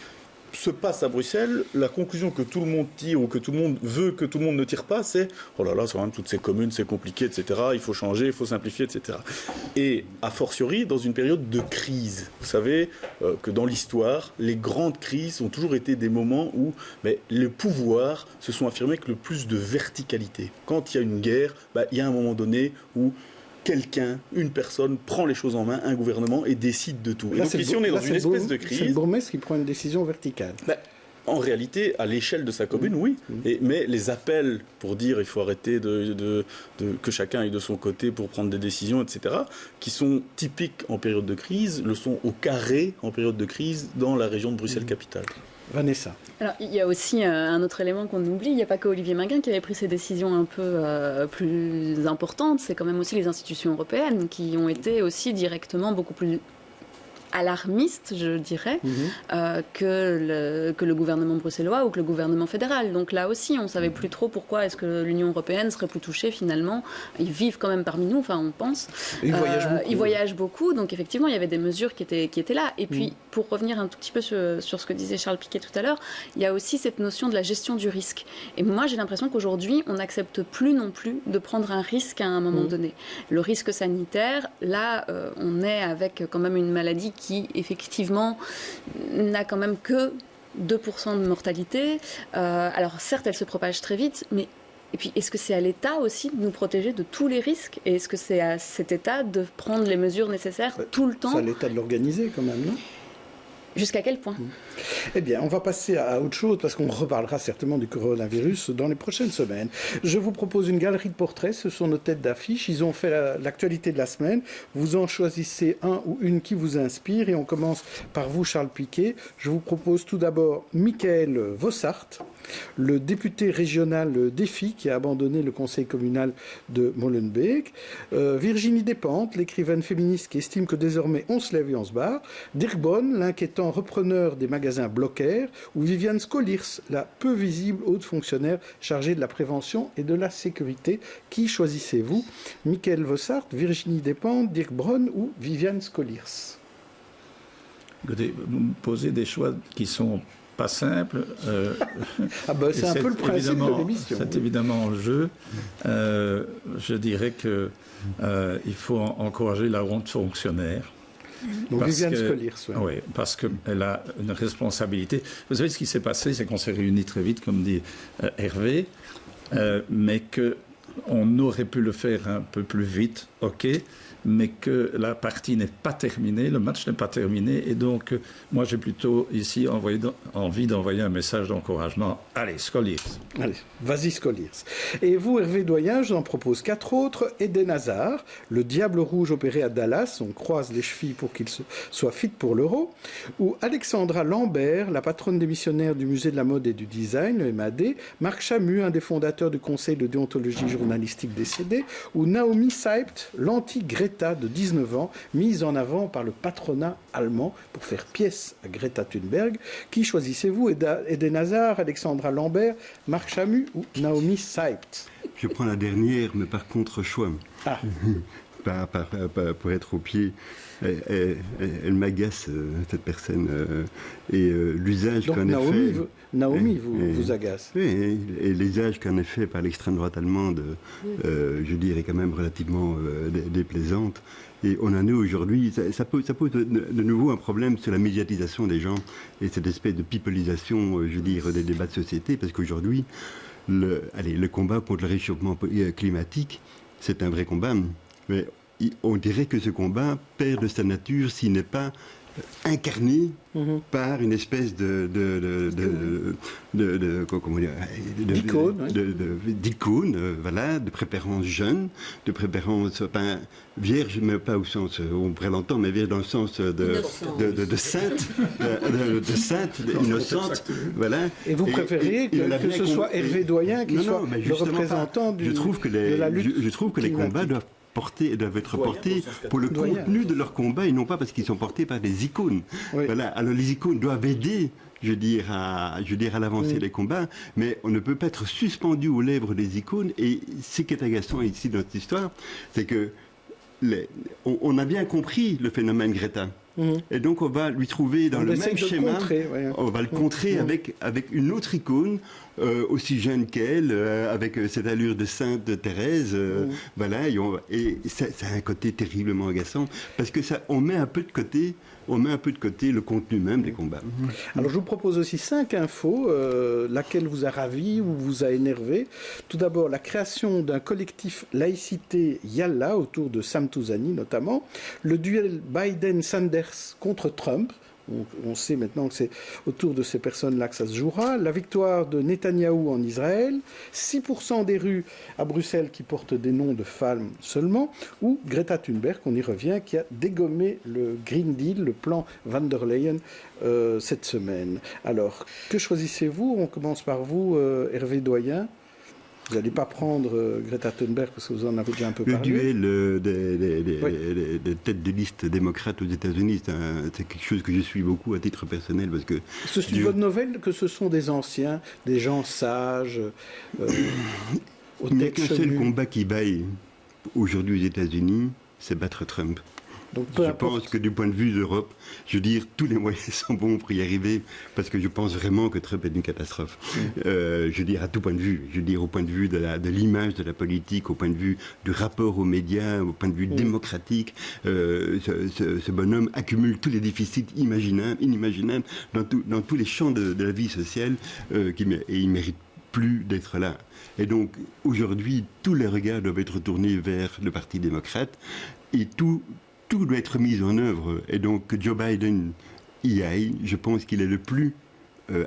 se passe à Bruxelles, la conclusion que tout le monde tire ou que tout le monde veut que tout le monde ne tire pas, c'est oh là là, c'est quand même toutes ces communes, c'est compliqué, etc. Il faut changer, il faut simplifier, etc. Et a fortiori dans une période de crise. Vous savez que dans l'histoire, les grandes crises ont toujours été des moments où les pouvoirs se sont affirmés avec le plus de verticalité. Quand il y a une guerre, il y a un moment donné où quelqu'un, une personne, prend les choses en main, un gouvernement, et décide de tout. Et donc ici, on est dans une espèce de crise. C'est le bourgmestre qui prend une décision verticale. En réalité, à l'échelle de sa commune, oui. Mais les appels pour dire il faut arrêter que chacun aille de son côté pour prendre des décisions, etc., qui sont typiques en période de crise, le sont au carré en période de crise dans la région de Bruxelles-Capitale. Vanessa. Alors, il y a aussi un autre élément qu'on oublie. Il n'y a pas que Olivier Maguin qui avait pris ces décisions un peu plus importantes. C'est quand même aussi les institutions européennes qui ont été aussi directement beaucoup plus alarmiste, je dirais, que le gouvernement bruxellois ou que le gouvernement fédéral. Donc là aussi, on ne savait plus trop pourquoi est-ce que l'Union européenne serait plus touchée finalement. Ils vivent quand même parmi nous, enfin on pense. Ils voyagent beaucoup. Ils voyagent beaucoup, donc effectivement, il y avait des mesures qui étaient là. Et puis, pour revenir un tout petit peu sur ce que disait Charles Piquet tout à l'heure, il y a aussi cette notion de la gestion du risque. Et moi, j'ai l'impression qu'aujourd'hui, on n'accepte plus non plus de prendre un risque à un moment donné. Le risque sanitaire, là, on est avec quand même une maladie qui, effectivement, n'a quand même que 2% de mortalité. Alors, certes, elle se propage très vite, mais et puis, est-ce que c'est à l'État aussi de nous protéger de tous les risques? Et est-ce que c'est à cet État de prendre les mesures nécessaires tout le temps? C'est à l'État de l'organiser quand même, non? Jusqu'à quel point? Eh bien, on va passer à autre chose, parce qu'on reparlera certainement du coronavirus dans les prochaines semaines. Je vous propose une galerie de portraits, ce sont nos têtes d'affiche. Ils ont fait l'actualité de la semaine. Vous en choisissez un ou une qui vous inspire, et on commence par vous, Charles Piquet. Je vous propose tout d'abord Michael Vossart. le député régional Défi qui a abandonné le conseil communal de Molenbeek, Virginie Despentes, l'écrivaine féministe qui estime que désormais on se lève et on se barre, Dirk Bonn, l'inquiétant repreneur des magasins Blocker, ou Viviane Scolirs, la peu visible haute fonctionnaire chargée de la prévention et de la sécurité. Qui choisissez-vous? Michael Vossart, Virginie Despentes, Dirk Bonn ou Viviane Scolirs? Écoutez, vous me posez des choix qui sont pas simple. C'est un peu le principe de l'émission. C'est évidemment en jeu. Je dirais que il faut encourager la honte fonctionnaire. Donc Viviane Scolirs, oui, parce qu'elle a une responsabilité. Vous savez, ce qui s'est passé, c'est qu'on s'est réunis très vite, comme dit Hervé, mais qu'on aurait pu le faire un peu plus vite, ok, mais que la partie n'est pas terminée, le match n'est pas terminé, et donc moi j'ai plutôt ici envie d'envoyer un message d'encouragement. Allez, Scolirs. Allez, vas-y Scolirs. Et vous, Hervé Doyen, je vous en propose 4 autres. Eden Hazard, le Diable Rouge opéré à Dallas, on croise les chevilles pour qu'il soit fit pour l'Euro. Ou Alexandra Lambert, la patronne des missionnaires du Musée de la Mode et du Design, le MAD. Marc Chamu, un des fondateurs du Conseil de déontologie journalistique décédé. Ou Naomi Seipt, l'anti-Greta de 19 ans, mise en avant par le patronat allemand pour faire pièce à Greta Thunberg. Qui choisissez-vous? Eden Hazard, Alexandra Lambert, Marc Chamu ou Naomi Seipt? Je prends la dernière, mais par contre choix. Ah. Pour être au pied. Elle m'agace, cette personne. Et l'usage qu'en effet... Naomi vous agace. Oui, et l'usage qu'en effet par l'extrême droite allemande, je dirais quand même relativement déplaisante. Et on en est aujourd'hui, ça pose de nouveau un problème sur la médiatisation des gens et cette espèce de pipolisation, je veux dire, des débats de société, parce qu'aujourd'hui, le combat contre le réchauffement climatique, c'est un vrai combat, mais on dirait que ce combat perd de sa nature s'il n'est pas incarné par une espèce d'icône, voilà, de préférence jeune, de préférence vierge, mais pas au sens on pourrait l'entendre, mais vierge dans le sens de sainte, de sainte, innocente, voilà. Et vous préférez que ce soit Hervé Doyen qui soit le représentant de la lutte. Je trouve que les combats doivent être portés pour le contenu de leur combat et non pas parce qu'ils sont portés par des icônes. Oui. Voilà. Alors les icônes doivent aider, je veux dire, à l'avancée des combats, mais on ne peut pas être suspendu aux lèvres des icônes. Et ce qui est agaçant ici dans cette histoire, c'est que on a bien compris le phénomène Greta. Et donc on va lui trouver dans le même schéma, on va le contrer avec une autre icône aussi jeune qu'elle, avec cette allure de sainte Thérèse, voilà, et ça a un côté terriblement agaçant parce que on met un peu de côté le contenu même des combats. Alors je vous propose aussi 5 infos, laquelle vous a ravi ou vous a énervé. Tout d'abord, la création d'un collectif laïcité Yalla autour de Sam Touzani notamment, le duel Biden-Sanders contre Trump. On sait maintenant que c'est autour de ces personnes-là que ça se jouera. La victoire de Netanyahou en Israël, 6% des rues à Bruxelles qui portent des noms de femmes seulement, ou Greta Thunberg, on y revient, qui a dégommé le Green Deal, le plan Van der Leyen, cette semaine. Alors, que choisissez-vous? On commence par vous, Hervé Doyen. Vous n'allez pas prendre Greta Thunberg parce que vous en avez déjà un peu parlé. Le duel des têtes de liste démocrates aux États-Unis, c'est quelque chose que je suis beaucoup à titre personnel parce que. C'est une bonne nouvelle que ce sont des anciens, des gens sages. Il n'y a qu'un seul combat qui baille aujourd'hui aux États-Unis, c'est battre Trump. Donc, je pense que du point de vue de l'Europe, je veux dire, tous les moyens sont bons pour y arriver, parce que je pense vraiment que Trump est une catastrophe. Je veux dire, à tout point de vue. Je veux dire, au point de vue de l'image de la politique, au point de vue du rapport aux médias, au point de vue démocratique. Ce bonhomme accumule tous les déficits inimaginables dans tous les champs de la vie sociale, et il mérite plus d'être là. Et donc, aujourd'hui, tous les regards doivent être tournés vers le Parti démocrate, et tout doit être mis en œuvre. Et donc, que Joe Biden y aille, je pense qu'il est le plus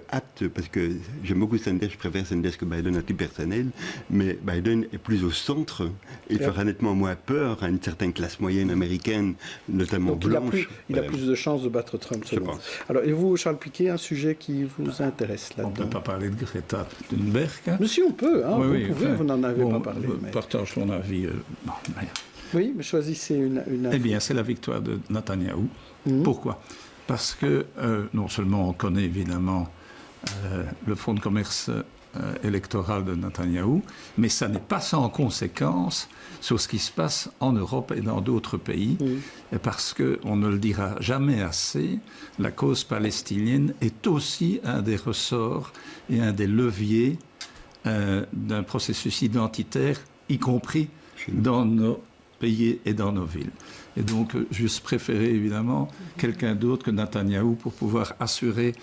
apte, parce que j'aime beaucoup Sanders, je préfère Sanders que Biden à titre personnel, mais Biden est plus au centre et fera nettement moins peur à une certaine classe moyenne américaine, notamment donc blanche. Il a plus de chances de battre Trump, selon moi. Alors, et vous, Charles Piquet, un sujet qui vous intéresse là-dedans? On ne peut pas parler de Greta Thunberg. Mais si, on peut. Hein, vous n'en avez pas parlé. Je partage mon avis. Oui, mais choisissez une Eh bien, c'est la victoire de Netanyahou. Pourquoi? Parce que non seulement on connaît évidemment le fonds de commerce électoral de Netanyahou, mais ça n'est pas sans conséquence sur ce qui se passe en Europe et dans d'autres pays, et parce qu'on ne le dira jamais assez, la cause palestinienne est aussi un des ressorts et un des leviers d'un processus identitaire, y compris dans nos pays et dans nos villes. Et donc, j'eusse préféré évidemment quelqu'un d'autre que Netanyahou pour pouvoir assurer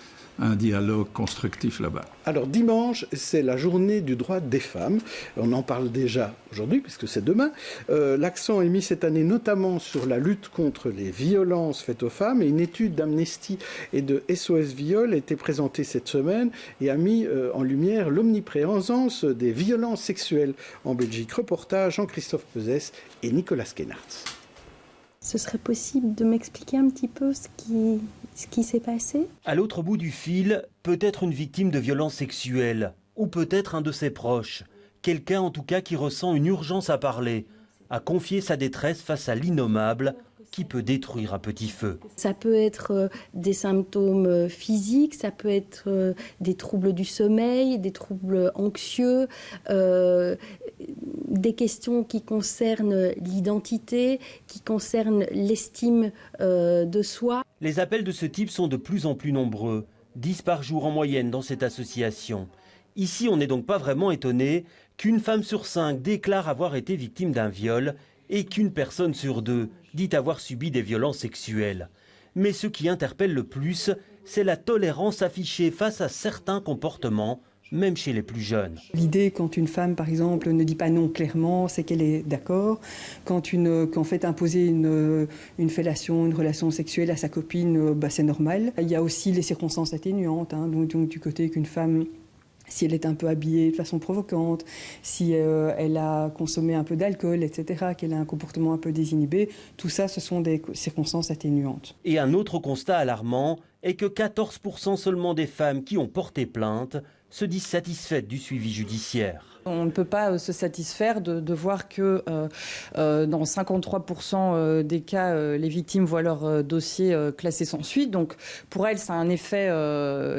un dialogue constructif là-bas. Alors dimanche, c'est la journée du droit des femmes. On en parle déjà aujourd'hui, puisque c'est demain. L'accent est mis cette année notamment sur la lutte contre les violences faites aux femmes. Et une étude d'Amnesty et de SOS Viol a été présentée cette semaine et a mis en lumière l'omniprésence des violences sexuelles en Belgique. Reportage Jean-Christophe Pezès et Nicolas Skenartz. Ce serait possible de m'expliquer un petit peu ce qui s'est passé? À l'autre bout du fil, peut-être une victime de violences sexuelles, ou peut-être un de ses proches. Quelqu'un en tout cas qui ressent une urgence à parler, à confier sa détresse face à l'innommable qui peut détruire à petit feu. Ça peut être des symptômes physiques, ça peut être des troubles du sommeil, des troubles anxieux, des questions qui concernent l'identité, qui concernent l'estime de soi. Les appels de ce type sont de plus en plus nombreux, 10 par jour en moyenne dans cette association. Ici, on n'est donc pas vraiment étonné qu'une femme sur 5 déclare avoir été victime d'un viol et qu'une personne sur 2 dit avoir subi des violences sexuelles. Mais ce qui interpelle le plus, c'est la tolérance affichée face à certains comportements, même chez les plus jeunes. L'idée, quand une femme, par exemple, ne dit pas non clairement, c'est qu'elle est d'accord. Quand fait imposer une fellation, une relation sexuelle à sa copine, c'est normal. Il y a aussi les circonstances atténuantes, donc du côté qu'une femme, si elle est un peu habillée de façon provocante, si elle a consommé un peu d'alcool, etc., qu'elle a un comportement un peu désinhibé, tout ça, ce sont des circonstances atténuantes. Et un autre constat alarmant est que 14% seulement des femmes qui ont porté plainte se disent satisfaites du suivi judiciaire. On ne peut pas se satisfaire de voir que dans 53% des cas, les victimes voient leur dossier classé sans suite. Donc pour elles, ça a un effet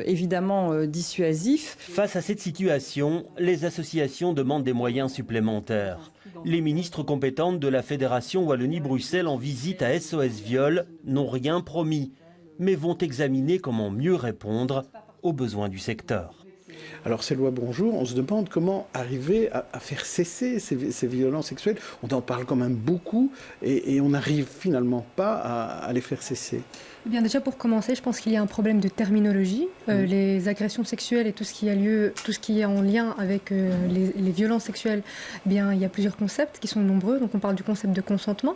évidemment dissuasif. Face à cette situation, les associations demandent des moyens supplémentaires. Les ministres compétentes de la Fédération Wallonie-Bruxelles en visite à SOS Viol n'ont rien promis, mais vont examiner comment mieux répondre aux besoins du secteur. Alors, Céloi, bonjour. On se demande comment arriver à faire cesser ces violences sexuelles. On en parle quand même beaucoup et on n'arrive finalement pas à les faire cesser. Eh bien, déjà pour commencer, je pense qu'il y a un problème de terminologie. Les agressions sexuelles et tout ce qui a lieu, tout ce qui est en lien avec les violences sexuelles, eh bien, il y a plusieurs concepts qui sont nombreux. Donc, on parle du concept de consentement,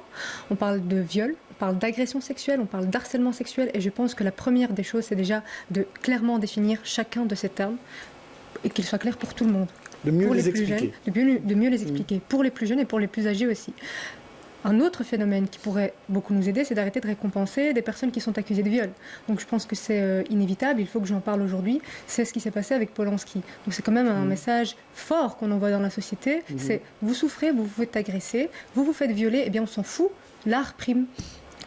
on parle de viol, on parle d'agression sexuelle, on parle d'harcèlement sexuel. Et je pense que la première des choses, c'est déjà de clairement définir chacun de ces termes et qu'ils soient clairs pour tout le monde. De mieux les expliquer. De mieux les expliquer, pour les plus jeunes et pour les plus âgés aussi. Un autre phénomène qui pourrait beaucoup nous aider, c'est d'arrêter de récompenser des personnes qui sont accusées de viol. Donc je pense que c'est inévitable, il faut que j'en parle aujourd'hui. C'est ce qui s'est passé avec Polanski. Donc c'est quand même un message fort qu'on envoie dans la société. C'est vous souffrez, vous vous faites agresser, vous vous faites violer, eh bien on s'en fout. L'art prime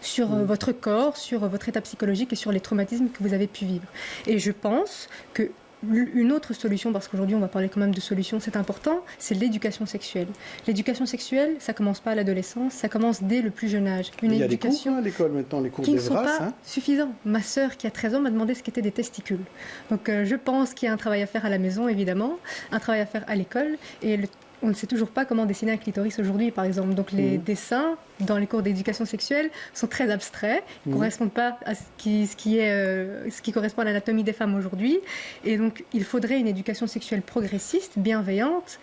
sur votre corps, sur votre état psychologique et sur les traumatismes que vous avez pu vivre. Et je pense que une autre solution, parce qu'aujourd'hui on va parler quand même de solutions, c'est important, c'est l'éducation sexuelle. L'éducation sexuelle, ça commence pas à l'adolescence, ça commence dès le plus jeune âge. Il y a des cours à l'école maintenant, les cours qui ne d'Evras, sont pas suffisants. Ma sœur qui a 13 ans m'a demandé ce qu'étaient des testicules. Donc je pense qu'il y a un travail à faire à la maison évidemment, un travail à faire à l'école et on ne sait toujours pas comment dessiner un clitoris aujourd'hui, par exemple. Donc les dessins dans les cours d'éducation sexuelle sont très abstraits, ne correspondent pas à ce qui correspond à l'anatomie des femmes aujourd'hui. Et donc il faudrait une éducation sexuelle progressiste, bienveillante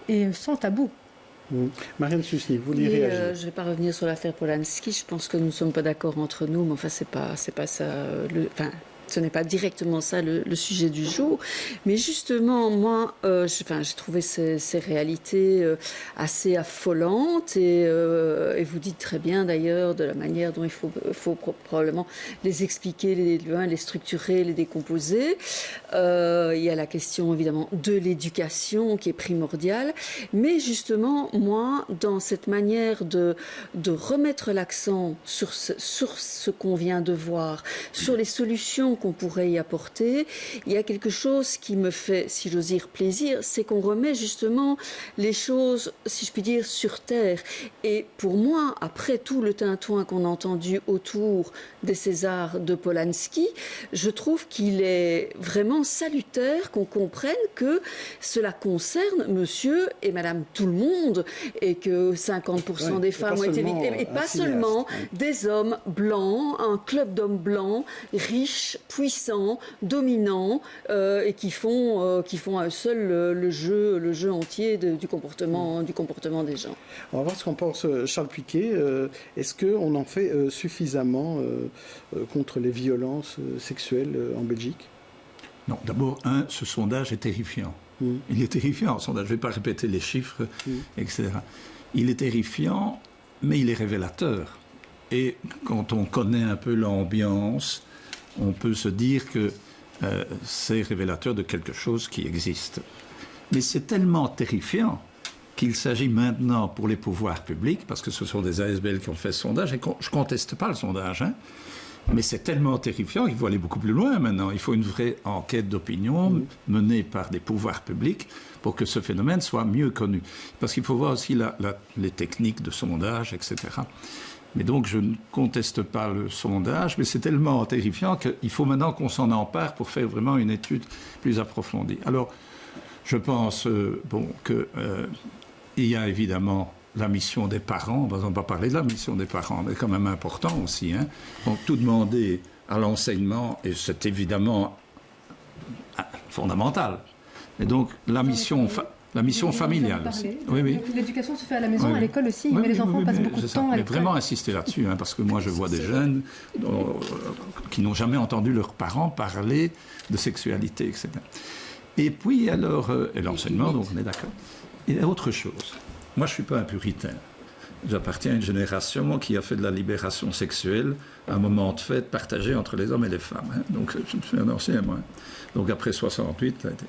et sans tabou. Marianne Susny, vous voulez réagir? Je ne vais pas revenir sur l'affaire Polanski. Je pense que nous ne sommes pas d'accord entre nous, mais enfin, c'est pas ça. ce n'est pas directement ça le sujet du jour. Mais justement, moi, j'ai trouvé ces réalités assez affolantes. Et vous dites très bien, d'ailleurs, de la manière dont il faut probablement les expliquer, les structurer, les décomposer. Il y a la question, évidemment, de l'éducation qui est primordiale. Mais justement, moi, dans cette manière de remettre l'accent sur ce qu'on vient de voir, sur les solutions qu'on pourrait y apporter, il y a quelque chose qui me fait, si j'ose dire, plaisir, c'est qu'on remet justement les choses, si je puis dire, sur terre. Et pour moi, après tout le tintouin qu'on a entendu autour des Césars de Polanski, je trouve qu'il est vraiment salutaire qu'on comprenne que cela concerne monsieur et madame tout le monde et que 50% des femmes ont été victimes. Et pas seulement des hommes blancs, un club d'hommes blancs, riches, puissants, dominants et qui font à eux seuls le jeu entier du comportement des gens. On va voir ce qu'en pense Charles Piquet. Est-ce qu'on en fait suffisamment contre les violences sexuelles en Belgique? Non, d'abord, ce sondage est terrifiant. Il est terrifiant, ce sondage. Je ne vais pas répéter les chiffres, etc. Il est terrifiant, mais il est révélateur. Et quand on connaît un peu l'ambiance, on peut se dire que c'est révélateur de quelque chose qui existe. Mais c'est tellement terrifiant qu'il s'agit maintenant pour les pouvoirs publics, parce que ce sont des ASBL qui ont fait ce sondage, et je ne conteste pas le sondage, mais c'est tellement terrifiant qu'il faut aller beaucoup plus loin maintenant. Il faut une vraie enquête d'opinion menée par des pouvoirs publics pour que ce phénomène soit mieux connu. Parce qu'il faut voir aussi les techniques de sondage, etc. Mais donc, je ne conteste pas le sondage, mais c'est tellement terrifiant qu'il faut maintenant qu'on s'en empare pour faire vraiment une étude plus approfondie. Alors, je pense qu'il y a évidemment la mission des parents. On ne va pas parler de la mission des parents, mais quand même important aussi. Donc, tout demander à l'enseignement, et c'est évidemment fondamental. Et donc, la mission familiale aussi. Oui. L'éducation se fait à la maison, à l'école aussi, mais les enfants passent beaucoup de temps à l'école. Mais vraiment insister là-dessus, parce que moi je vois des jeunes qui n'ont jamais entendu leurs parents parler de sexualité, etc. Et puis alors, et l'enseignement, donc on est d'accord. Il y a autre chose. Moi je ne suis pas un puritain. J'appartiens à une génération qui a fait de la libération sexuelle un moment de fête partagé entre les hommes et les femmes. Donc je suis un ancien, moi. Donc après 68, ça a été...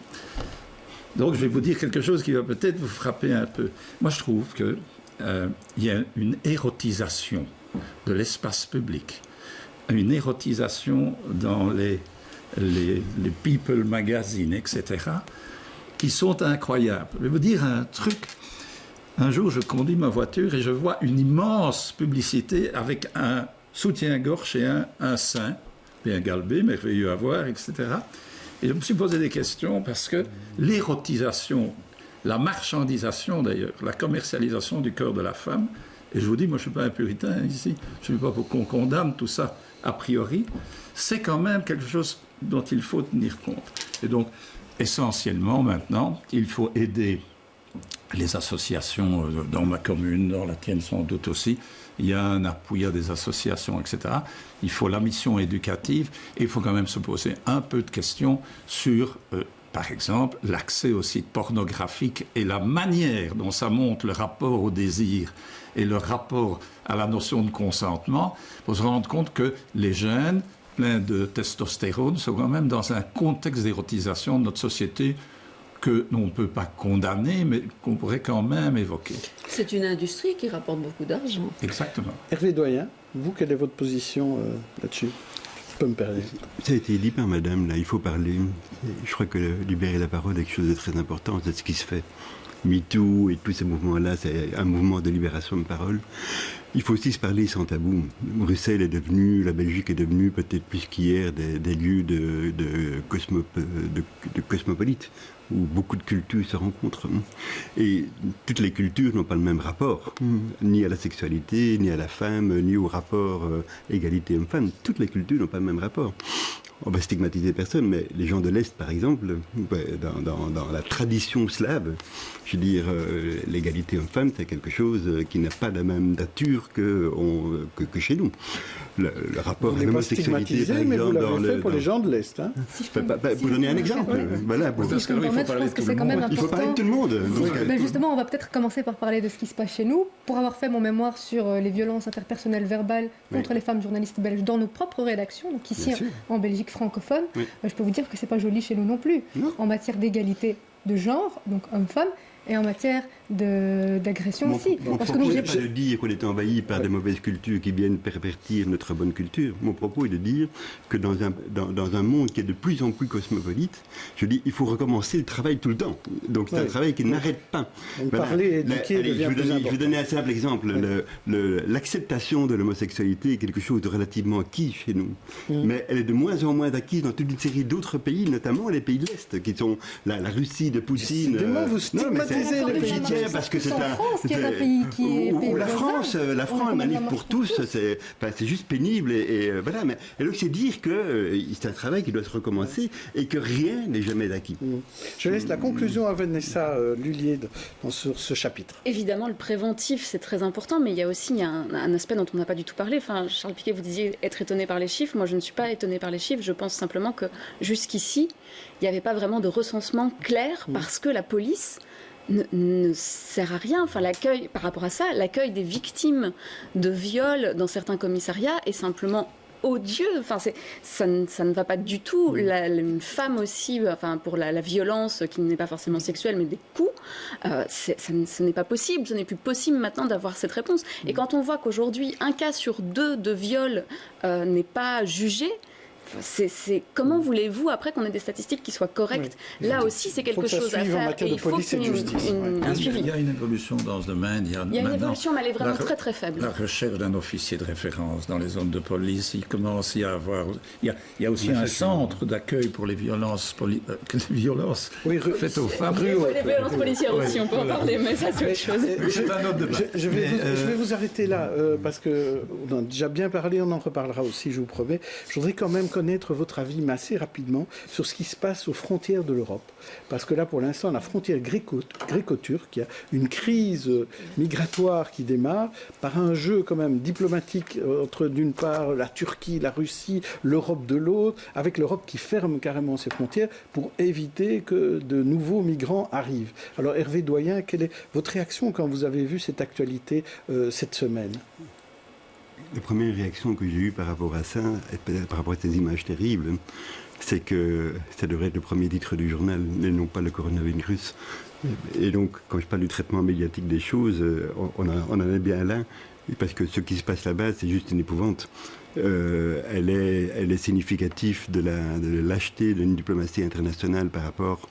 Donc je vais vous dire quelque chose qui va peut-être vous frapper un peu. Moi je trouve qu'il y a une érotisation de l'espace public, une érotisation dans les People magazines, etc., qui sont incroyables. Je vais vous dire un truc. Un jour, je conduis ma voiture et je vois une immense publicité avec un soutien-gorge et un sein, bien galbé, merveilleux à voir, etc. Et je me suis posé des questions parce que l'érotisation, la marchandisation d'ailleurs, la commercialisation du corps de la femme, et je vous dis, moi je ne suis pas un puritain ici, je ne suis pas pour qu'on condamne tout ça a priori, c'est quand même quelque chose dont il faut tenir compte. Et donc, essentiellement maintenant, il faut aider les associations dans ma commune, dans la tienne sans doute aussi. Il y a un appui à des associations, etc. Il faut la mission éducative et il faut quand même se poser un peu de questions sur, par exemple, l'accès aux sites pornographiques et la manière dont ça montre le rapport au désir et le rapport à la notion de consentement pour se rendre compte que les jeunes, pleins de testostérone, sont quand même dans un contexte d'érotisation de notre société que l'on ne peut pas condamner, mais qu'on pourrait quand même évoquer. C'est une industrie qui rapporte beaucoup d'argent. Exactement. Hervé Doyen, vous, quelle est votre position là-dessus? Je peux me permettre. Ça a été dit par madame, là, il faut parler. Je crois que libérer la parole est quelque chose de très important, c'est ce qui se fait. MeToo et tous ces mouvements-là, c'est un mouvement de libération de parole. Il faut aussi se parler sans tabou. Bruxelles est devenue, la Belgique est devenue peut-être plus qu'hier des lieux de cosmopolites, où beaucoup de cultures se rencontrent. Et toutes les cultures n'ont pas le même rapport, ni à la sexualité, ni à la femme, ni au rapport égalité homme-femme. Toutes les cultures n'ont pas le même rapport. on va stigmatiser personne, mais les gens de l'Est, par exemple, dans la tradition slave, je veux dire, l'égalité homme-femme, c'est quelque chose qui n'a pas la même nature que chez nous. Le rapport à l'homosexualité, par exemple, mais vous l'avez fait pour les gens de l'Est. Hein. Vous donnez un exemple. Voilà, si je peux me permettre, je pense que c'est quand même important. Il faut parler de tout le monde. Mais justement, on va peut-être commencer par parler de ce qui se passe chez nous. Pour avoir fait mon mémoire sur les violences interpersonnelles verbales contre les femmes journalistes belges dans nos propres rédactions, donc ici en Belgique francophone, je peux vous dire que c'est pas joli chez nous non plus. En matière d'égalité de genre, donc homme-femme, et en matière d'agression aussi. Parce que j'ai pas de dire qu'on est envahi par des mauvaises cultures qui viennent pervertir notre bonne culture. Mon propos est de dire que dans un monde qui est de plus en plus cosmopolite, je dis il faut recommencer le travail tout le temps. Donc c'est un travail qui n'arrête pas. Je vais donner un simple exemple. L'acceptation de l'homosexualité est quelque chose de relativement acquis chez nous. Mais elle est de moins en moins acquise dans toute une série d'autres pays, notamment les pays de l'Est, qui sont la Russie de Poutine. Vous stigmatisez les pays de l'Est. Parce que c'est un pays qui est ou la France manif pour tous, c'est juste pénible et voilà. Mais donc c'est dire que c'est un travail qui doit se recommencer et que rien n'est jamais acquis. Je laisse la conclusion à Vanessa Lullier sur ce chapitre. Évidemment, le préventif c'est très important, mais il y a aussi un aspect dont on n'a pas du tout parlé. Enfin, Charles Piquet, vous disiez être étonné par les chiffres. Moi, je ne suis pas étonné par les chiffres. Je pense simplement que jusqu'ici, il n'y avait pas vraiment de recensement clair parce que la police ne sert à rien. Enfin, par rapport à ça, l'accueil des victimes de viols dans certains commissariats est simplement odieux. Enfin, ça ne va pas du tout. Une femme aussi, pour la violence qui n'est pas forcément sexuelle, mais des coups, ce n'est pas possible. Ce n'est plus possible maintenant d'avoir cette réponse. Et quand on voit qu'aujourd'hui, 1 cas sur 2 de viol n'est pas jugé, comment voulez-vous après qu'on ait des statistiques qui soient correctes? Là aussi, c'est quelque chose à faire et il faut qu'il y ait un suivi. Il y a une évolution dans ce domaine. Il y a une évolution, mais elle est vraiment très très faible. La recherche d'un officier de référence dans les zones de police, il commence à y avoir. Il y a aussi un centre d'accueil pour les violences faites aux femmes. Les violences policières aussi, on peut en parler, mais ça c'est autre chose. C'est un autre débat. Je vais vous arrêter là parce qu'on a déjà bien parlé, on en reparlera aussi, je vous promets. Je voudrais quand même connaître votre avis, mais assez rapidement, sur ce qui se passe aux frontières de l'Europe. Parce que là, pour l'instant, la frontière gréco-turque, il y a une crise migratoire qui démarre par un jeu quand même diplomatique entre, d'une part, la Turquie, la Russie, l'Europe de l'autre, avec l'Europe qui ferme carrément ses frontières pour éviter que de nouveaux migrants arrivent. Alors, Hervé Doyen, quelle est votre réaction quand vous avez vu cette actualité cette semaine ? La première réaction que j'ai eue par rapport à ça, et par rapport à ces images terribles, c'est que ça devrait être le premier titre du journal, et non pas le coronavirus. Et donc, quand je parle du traitement médiatique des choses, on en est bien là, parce que ce qui se passe là-bas, c'est juste une épouvante. Elle est significative de la lâcheté d'une diplomatie internationale par rapport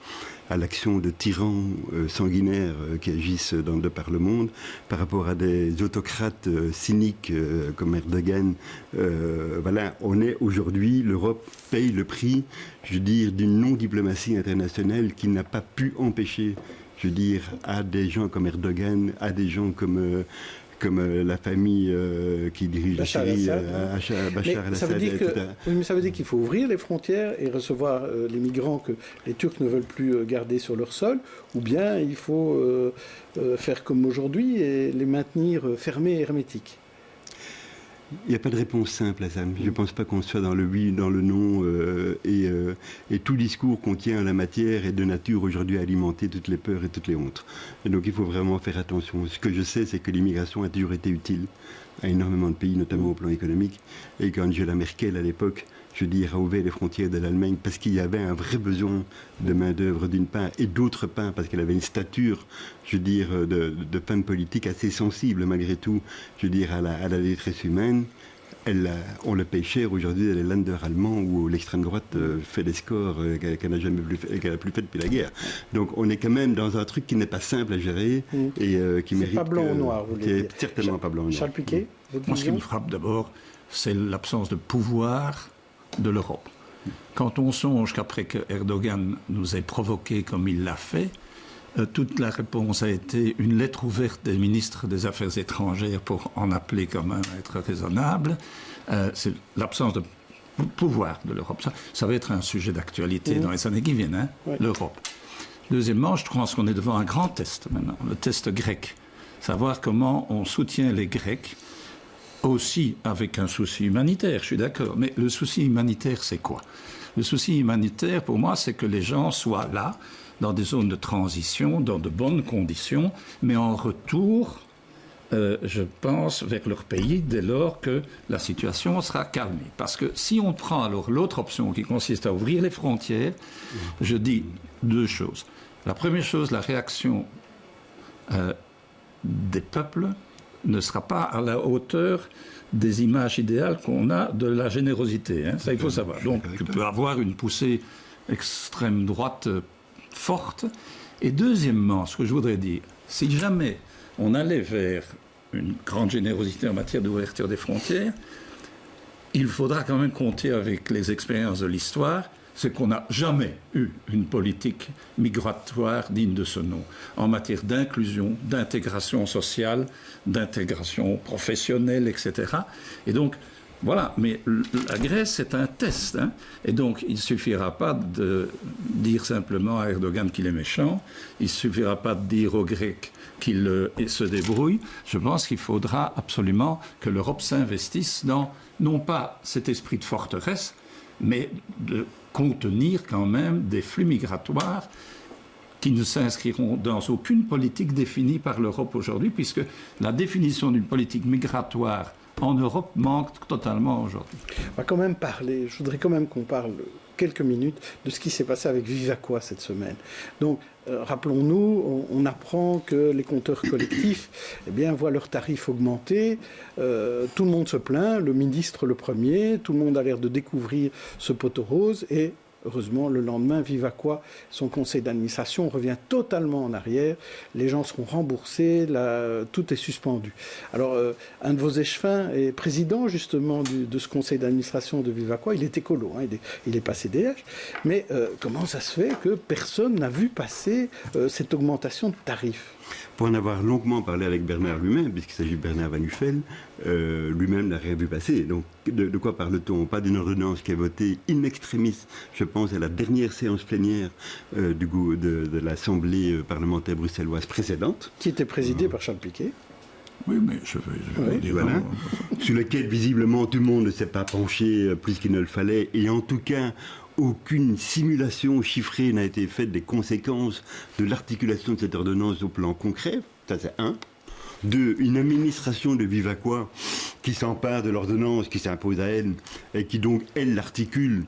à l'action de tyrans sanguinaires qui agissent de par le monde, par rapport à des autocrates cyniques comme Erdogan. Voilà, on est aujourd'hui, l'Europe paye le prix, je veux dire, d'une non-diplomatie internationale qui n'a pas pu empêcher, je veux dire, à des gens comme Erdogan, à des gens comme la famille qui dirige la Syrie, Bachar el-Assad. Mais ça veut dire qu'il faut ouvrir les frontières et recevoir les migrants que les Turcs ne veulent plus garder sur leur sol, ou bien il faut faire comme aujourd'hui et les maintenir fermés et hermétiques. Il n'y a pas de réponse simple à ça. Je ne pense pas qu'on soit dans le oui, dans le non. Et tout discours qu'on tient en la matière est de nature aujourd'hui à alimenter toutes les peurs et toutes les hontes. Et donc il faut vraiment faire attention. Ce que je sais, c'est que l'immigration a toujours été utile à énormément de pays, notamment au plan économique. Et qu'Angela Merkel, à l'époque, je veux dire, a ouvert les frontières de l'Allemagne parce qu'il y avait un vrai besoin de main-d'œuvre d'une part, et d'autre part parce qu'elle avait une stature, je veux dire, de femme politique assez sensible malgré tout, je veux dire, à la détresse humaine. On le paye cher aujourd'hui, les Länder allemands où l'extrême droite fait des scores qu'elle n'a jamais plus fait depuis la guerre. Donc on est quand même dans un truc qui n'est pas simple à gérer et qui mérite. C'est pas blanc ou noir, vous voulez dire. Certainement pas blanc ou noir. Charles Piquet, moi, ce qui me frappe d'abord, c'est l'absence de pouvoir de l'Europe. Quand on songe qu'après que Erdogan nous ait provoqué comme il l'a fait, toute la réponse a été une lettre ouverte des ministres des Affaires étrangères pour en appeler quand même à être raisonnable. C'est l'absence de pouvoir de l'Europe. Ça va être un sujet d'actualité dans les années qui viennent, hein, l'Europe. Deuxièmement, je pense qu'on est devant un grand test maintenant, le test grec. Savoir comment on soutient les Grecs, aussi avec un souci humanitaire, je suis d'accord. Mais le souci humanitaire, c'est quoi? Le souci humanitaire, pour moi, c'est que les gens soient là, dans des zones de transition, dans de bonnes conditions, mais en retour, je pense, vers leur pays dès lors que la situation sera calmée. Parce que si on prend alors l'autre option qui consiste à ouvrir les frontières, je dis deux choses. La première chose, la réaction des peuples ne sera pas à la hauteur des images idéales qu'on a de la générosité. Hein. Ça, il faut savoir. Donc, tu peux avoir une poussée extrême droite forte. Et deuxièmement, ce que je voudrais dire, si jamais on allait vers une grande générosité en matière d'ouverture des frontières, il faudra quand même compter avec les expériences de l'histoire, c'est qu'on n'a jamais eu une politique migratoire digne de ce nom, en matière d'inclusion, d'intégration sociale, d'intégration professionnelle, etc. Et donc, voilà, mais la Grèce, c'est un test. Hein, et donc, il ne suffira pas de dire simplement à Erdogan qu'il est méchant, il ne suffira pas de dire aux Grecs qu'ils se débrouillent. Je pense qu'il faudra absolument que l'Europe s'investisse dans, non pas cet esprit de forteresse, mais de contenir quand même des flux migratoires qui ne s'inscriront dans aucune politique définie par l'Europe aujourd'hui, puisque la définition d'une politique migratoire en Europe manque totalement aujourd'hui. On va quand même parler, je voudrais quand même qu'on parle quelques minutes de ce qui s'est passé avec Vivaqua cette semaine. Donc, rappelons-nous, on apprend que les compteurs collectifs voient leurs tarifs augmenter. Tout le monde se plaint, le ministre le premier, tout le monde a l'air de découvrir ce poteau rose et heureusement, le lendemain, Vivaqua, son conseil d'administration, revient totalement en arrière. Les gens seront remboursés, tout est suspendu. Alors, un de vos échevins est président justement de ce conseil d'administration de Vivaqua. Il est écolo, hein, il est pas CDH. Mais comment ça se fait que personne n'a vu passer cette augmentation de tarifs ? Pour en avoir longuement parlé avec Bernard lui-même, puisqu'il s'agit de Bernard Van Nuffel, lui-même n'a rien vu passer. Donc, de quoi parle-t-on? Pas d'une ordonnance qui est votée in extremis, je pense, à la dernière séance plénière de l'Assemblée parlementaire bruxelloise précédente. Qui était présidée par Charles Piquet. Oui, mais je veux dire... Voilà. Sur lequel, visiblement, tout le monde ne s'est pas penché plus qu'il ne le fallait. Et en tout cas... aucune simulation chiffrée n'a été faite des conséquences de l'articulation de cette ordonnance au plan concret. Ça, c'est un. Deux, une administration de Vivaqua qui s'empare de l'ordonnance qui s'impose à elle et qui donc, elle, l'articule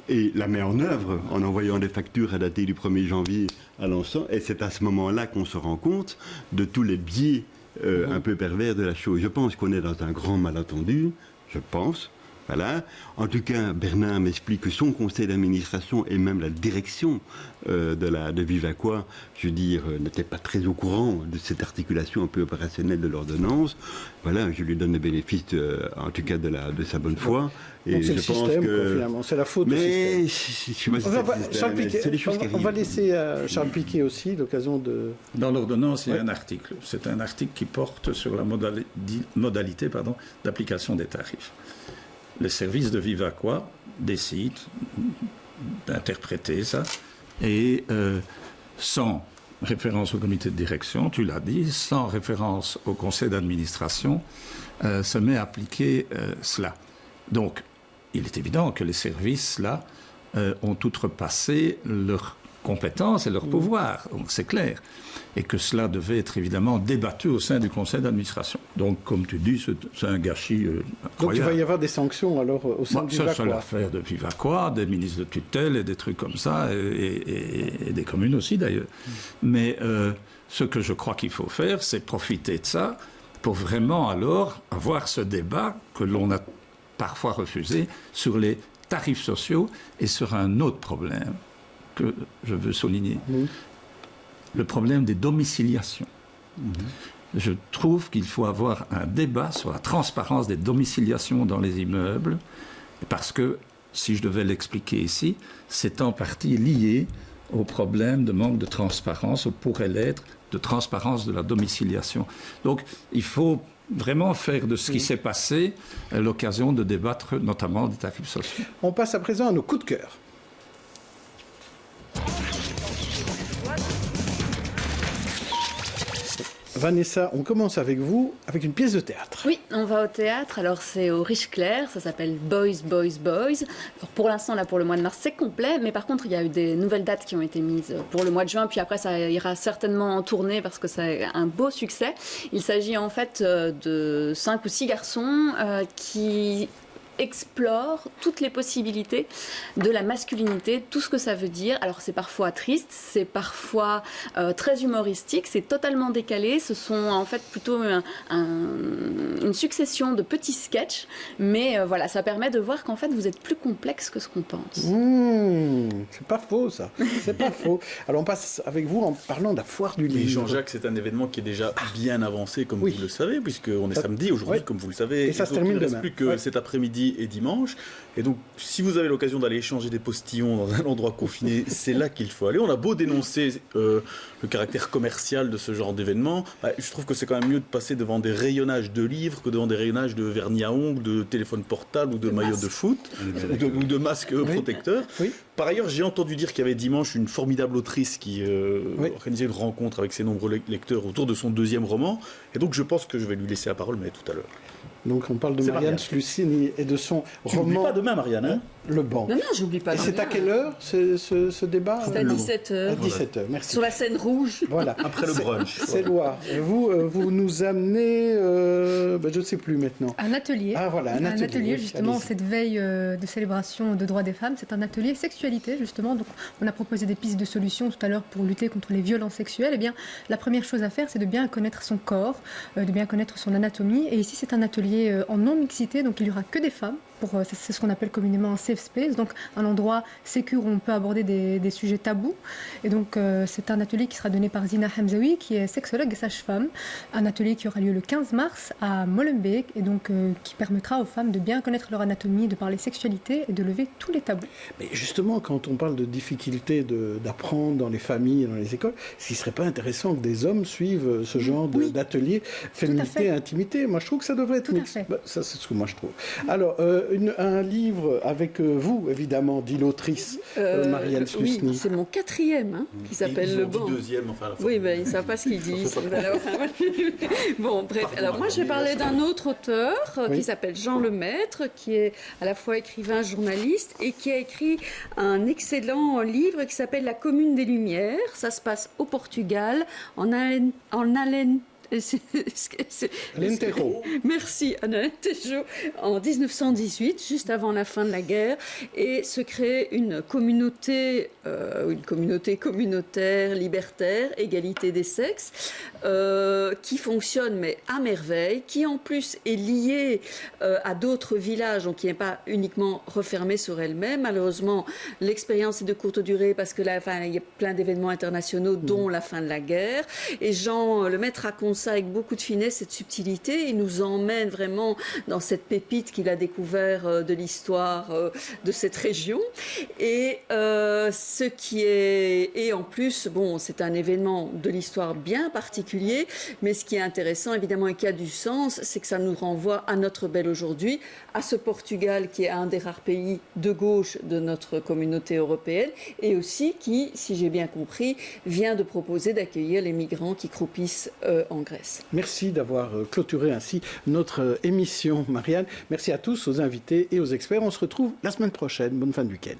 et la met en œuvre en envoyant des factures à dater du 1er janvier à l'ensemble. Et c'est à ce moment-là qu'on se rend compte de tous les biais un peu pervers de la chose. Je pense qu'on est dans un grand malentendu, je pense. Voilà. En tout cas, Bernard m'explique que son conseil d'administration et même la direction de Vivaqua, je veux dire, n'était pas très au courant de cette articulation un peu opérationnelle de l'ordonnance. Voilà, je lui donne le bénéfice, en tout cas, de sa bonne foi. Et donc c'est le système, finalement, c'est la faute du système. On va laisser Charles Piquet aussi l'occasion de... Dans l'ordonnance, il y a un article. C'est un article qui porte sur la modalité d'application des tarifs. Les services de Vivaqua décident d'interpréter ça et sans référence au comité de direction, tu l'as dit, sans référence au conseil d'administration, se met à appliquer cela. Donc, il est évident que les services, là, ont outrepassé leurs compétences et leurs pouvoirs, donc c'est clair. Et que cela devait être évidemment débattu au sein du conseil d'administration. Donc, comme tu dis, c'est un gâchis incroyable. Donc, il va y avoir des sanctions, alors, au sein de Vivaqua. Ça, c'est l'affaire de Vivaqua, des ministres de tutelle et des trucs comme ça, et des communes aussi, d'ailleurs. Mais ce que je crois qu'il faut faire, c'est profiter de ça pour vraiment, alors, avoir ce débat que l'on a parfois refusé sur les tarifs sociaux et sur un autre problème que je veux souligner. Le problème des domiciliations. Je trouve qu'il faut avoir un débat sur la transparence des domiciliations dans les immeubles, parce que, si je devais l'expliquer ici, c'est en partie lié au problème de manque de transparence, ou pourrait l'être, de transparence de la domiciliation. Donc, il faut vraiment faire de ce qui s'est passé l'occasion de débattre notamment des tarifs sociaux. On passe à présent à nos coups de cœur. Vanessa, on commence avec vous, avec une pièce de théâtre. Oui, on va au théâtre. Alors, c'est au Riche-Clair. Ça s'appelle Boys, Boys, Boys. Alors, pour l'instant, là, pour le mois de mars, c'est complet. Mais par contre, il y a eu des nouvelles dates qui ont été mises pour le mois de juin. Puis après, ça ira certainement en tournée parce que c'est un beau succès. Il s'agit en fait de 5 ou 6 garçons qui explore toutes les possibilités de la masculinité, tout ce que ça veut dire. Alors c'est parfois triste, c'est parfois très humoristique, c'est totalement décalé. Ce sont en fait plutôt une succession de petits sketchs, mais voilà, ça permet de voir qu'en fait vous êtes plus complexe que ce qu'on pense. C'est pas faux ça, c'est pas faux. Alors on passe avec vous en parlant de la foire du livre. Jean-Jacques, c'est un événement qui est déjà bien avancé, comme vous le savez, puisqu'on est samedi aujourd'hui, comme vous le savez. Et ça se termine demain. Il ne reste plus que cet après-midi et dimanche. Et donc, si vous avez l'occasion d'aller échanger des postillons dans un endroit confiné, c'est là qu'il faut aller. On a beau dénoncer le caractère commercial de ce genre d'événement, je trouve que c'est quand même mieux de passer devant des rayonnages de livres que devant des rayonnages de vernis à ongles, de téléphones portables ou de maillots de foot, ou de masques protecteurs. Oui. Par ailleurs, j'ai entendu dire qu'il y avait dimanche une formidable autrice qui organisait une rencontre avec ses nombreux lecteurs autour de son 2e roman. Et donc, je pense que je vais lui laisser la parole, mais tout à l'heure. Donc on parle de Marianne Slucini et de son roman... Tu n'oublies pas demain, Marianne, hein? Le banc. Non, j'oublie pas. Et c'est à quelle heure ce débat? C'est à 17h. À 17h, merci. Sur la scène rouge. Voilà. Après le brunch. C'est Loire. Vous nous amenez, je ne sais plus maintenant. Un atelier. Ah voilà, un atelier. Justement, cette veille de célébration des droits des femmes, c'est un atelier sexualité, justement. Donc, on a proposé des pistes de solutions tout à l'heure pour lutter contre les violences sexuelles. Eh bien, la première chose à faire, c'est de bien connaître son corps, de bien connaître son anatomie. Et ici, c'est un atelier en non-mixité, donc il n'y aura que des femmes. C'est ce qu'on appelle communément un safe space, donc un endroit sécure où on peut aborder des sujets tabous. Et donc c'est un atelier qui sera donné par Zina Hamzaoui, qui est sexologue et sage-femme. Un atelier qui aura lieu le 15 mars à Molenbeek, et donc qui permettra aux femmes de bien connaître leur anatomie, de parler sexualité et de lever tous les tabous. Mais justement, quand on parle de difficultés d'apprendre dans les familles, dans les écoles, est-ce qu'il ne serait pas intéressant que des hommes suivent ce genre d'atelier féminité et intimité? Moi, je trouve que ça devrait être mixte. Ça, c'est ce que moi je trouve. Alors, un livre avec vous, évidemment, dit l'autrice Marianne Slucini. Oui, c'est mon 4e, qui s'appelle Le Banc. Deuxième, enfin, oui, ils ne savent pas ce qu'ils disent. Bon, bref. Alors moi, je vais parler d'un autre auteur qui s'appelle Jean Lemaître, qui est à la fois écrivain, journaliste, et qui a écrit un excellent livre qui s'appelle La Commune des Lumières. Ça se passe au Portugal, en Alentejo. Merci, Alentejo, en 1918, juste avant la fin de la guerre, et se crée une communauté communautaire, libertaire, égalité des sexes, qui fonctionne mais à merveille, qui en plus est liée à d'autres villages, donc qui n'est pas uniquement refermée sur elle-même. Malheureusement, l'expérience est de courte durée parce que là, il y a plein d'événements internationaux, dont la fin de la guerre. Et Jean Lemaître raconte ça avec beaucoup de finesse et de subtilité. Il nous emmène vraiment dans cette pépite qu'il a découvert de l'histoire de cette région. Et ce qui est... Et en plus, bon, c'est un événement de l'histoire bien particulier, mais ce qui est intéressant, évidemment, et qui a du sens, c'est que ça nous renvoie à notre bel aujourd'hui, à ce Portugal qui est un des rares pays de gauche de notre communauté européenne, et aussi qui, si j'ai bien compris, vient de proposer d'accueillir les migrants qui croupissent en Grèce. Merci d'avoir clôturé ainsi notre émission, Marianne. Merci à tous, aux invités et aux experts. On se retrouve la semaine prochaine. Bonne fin de week-end.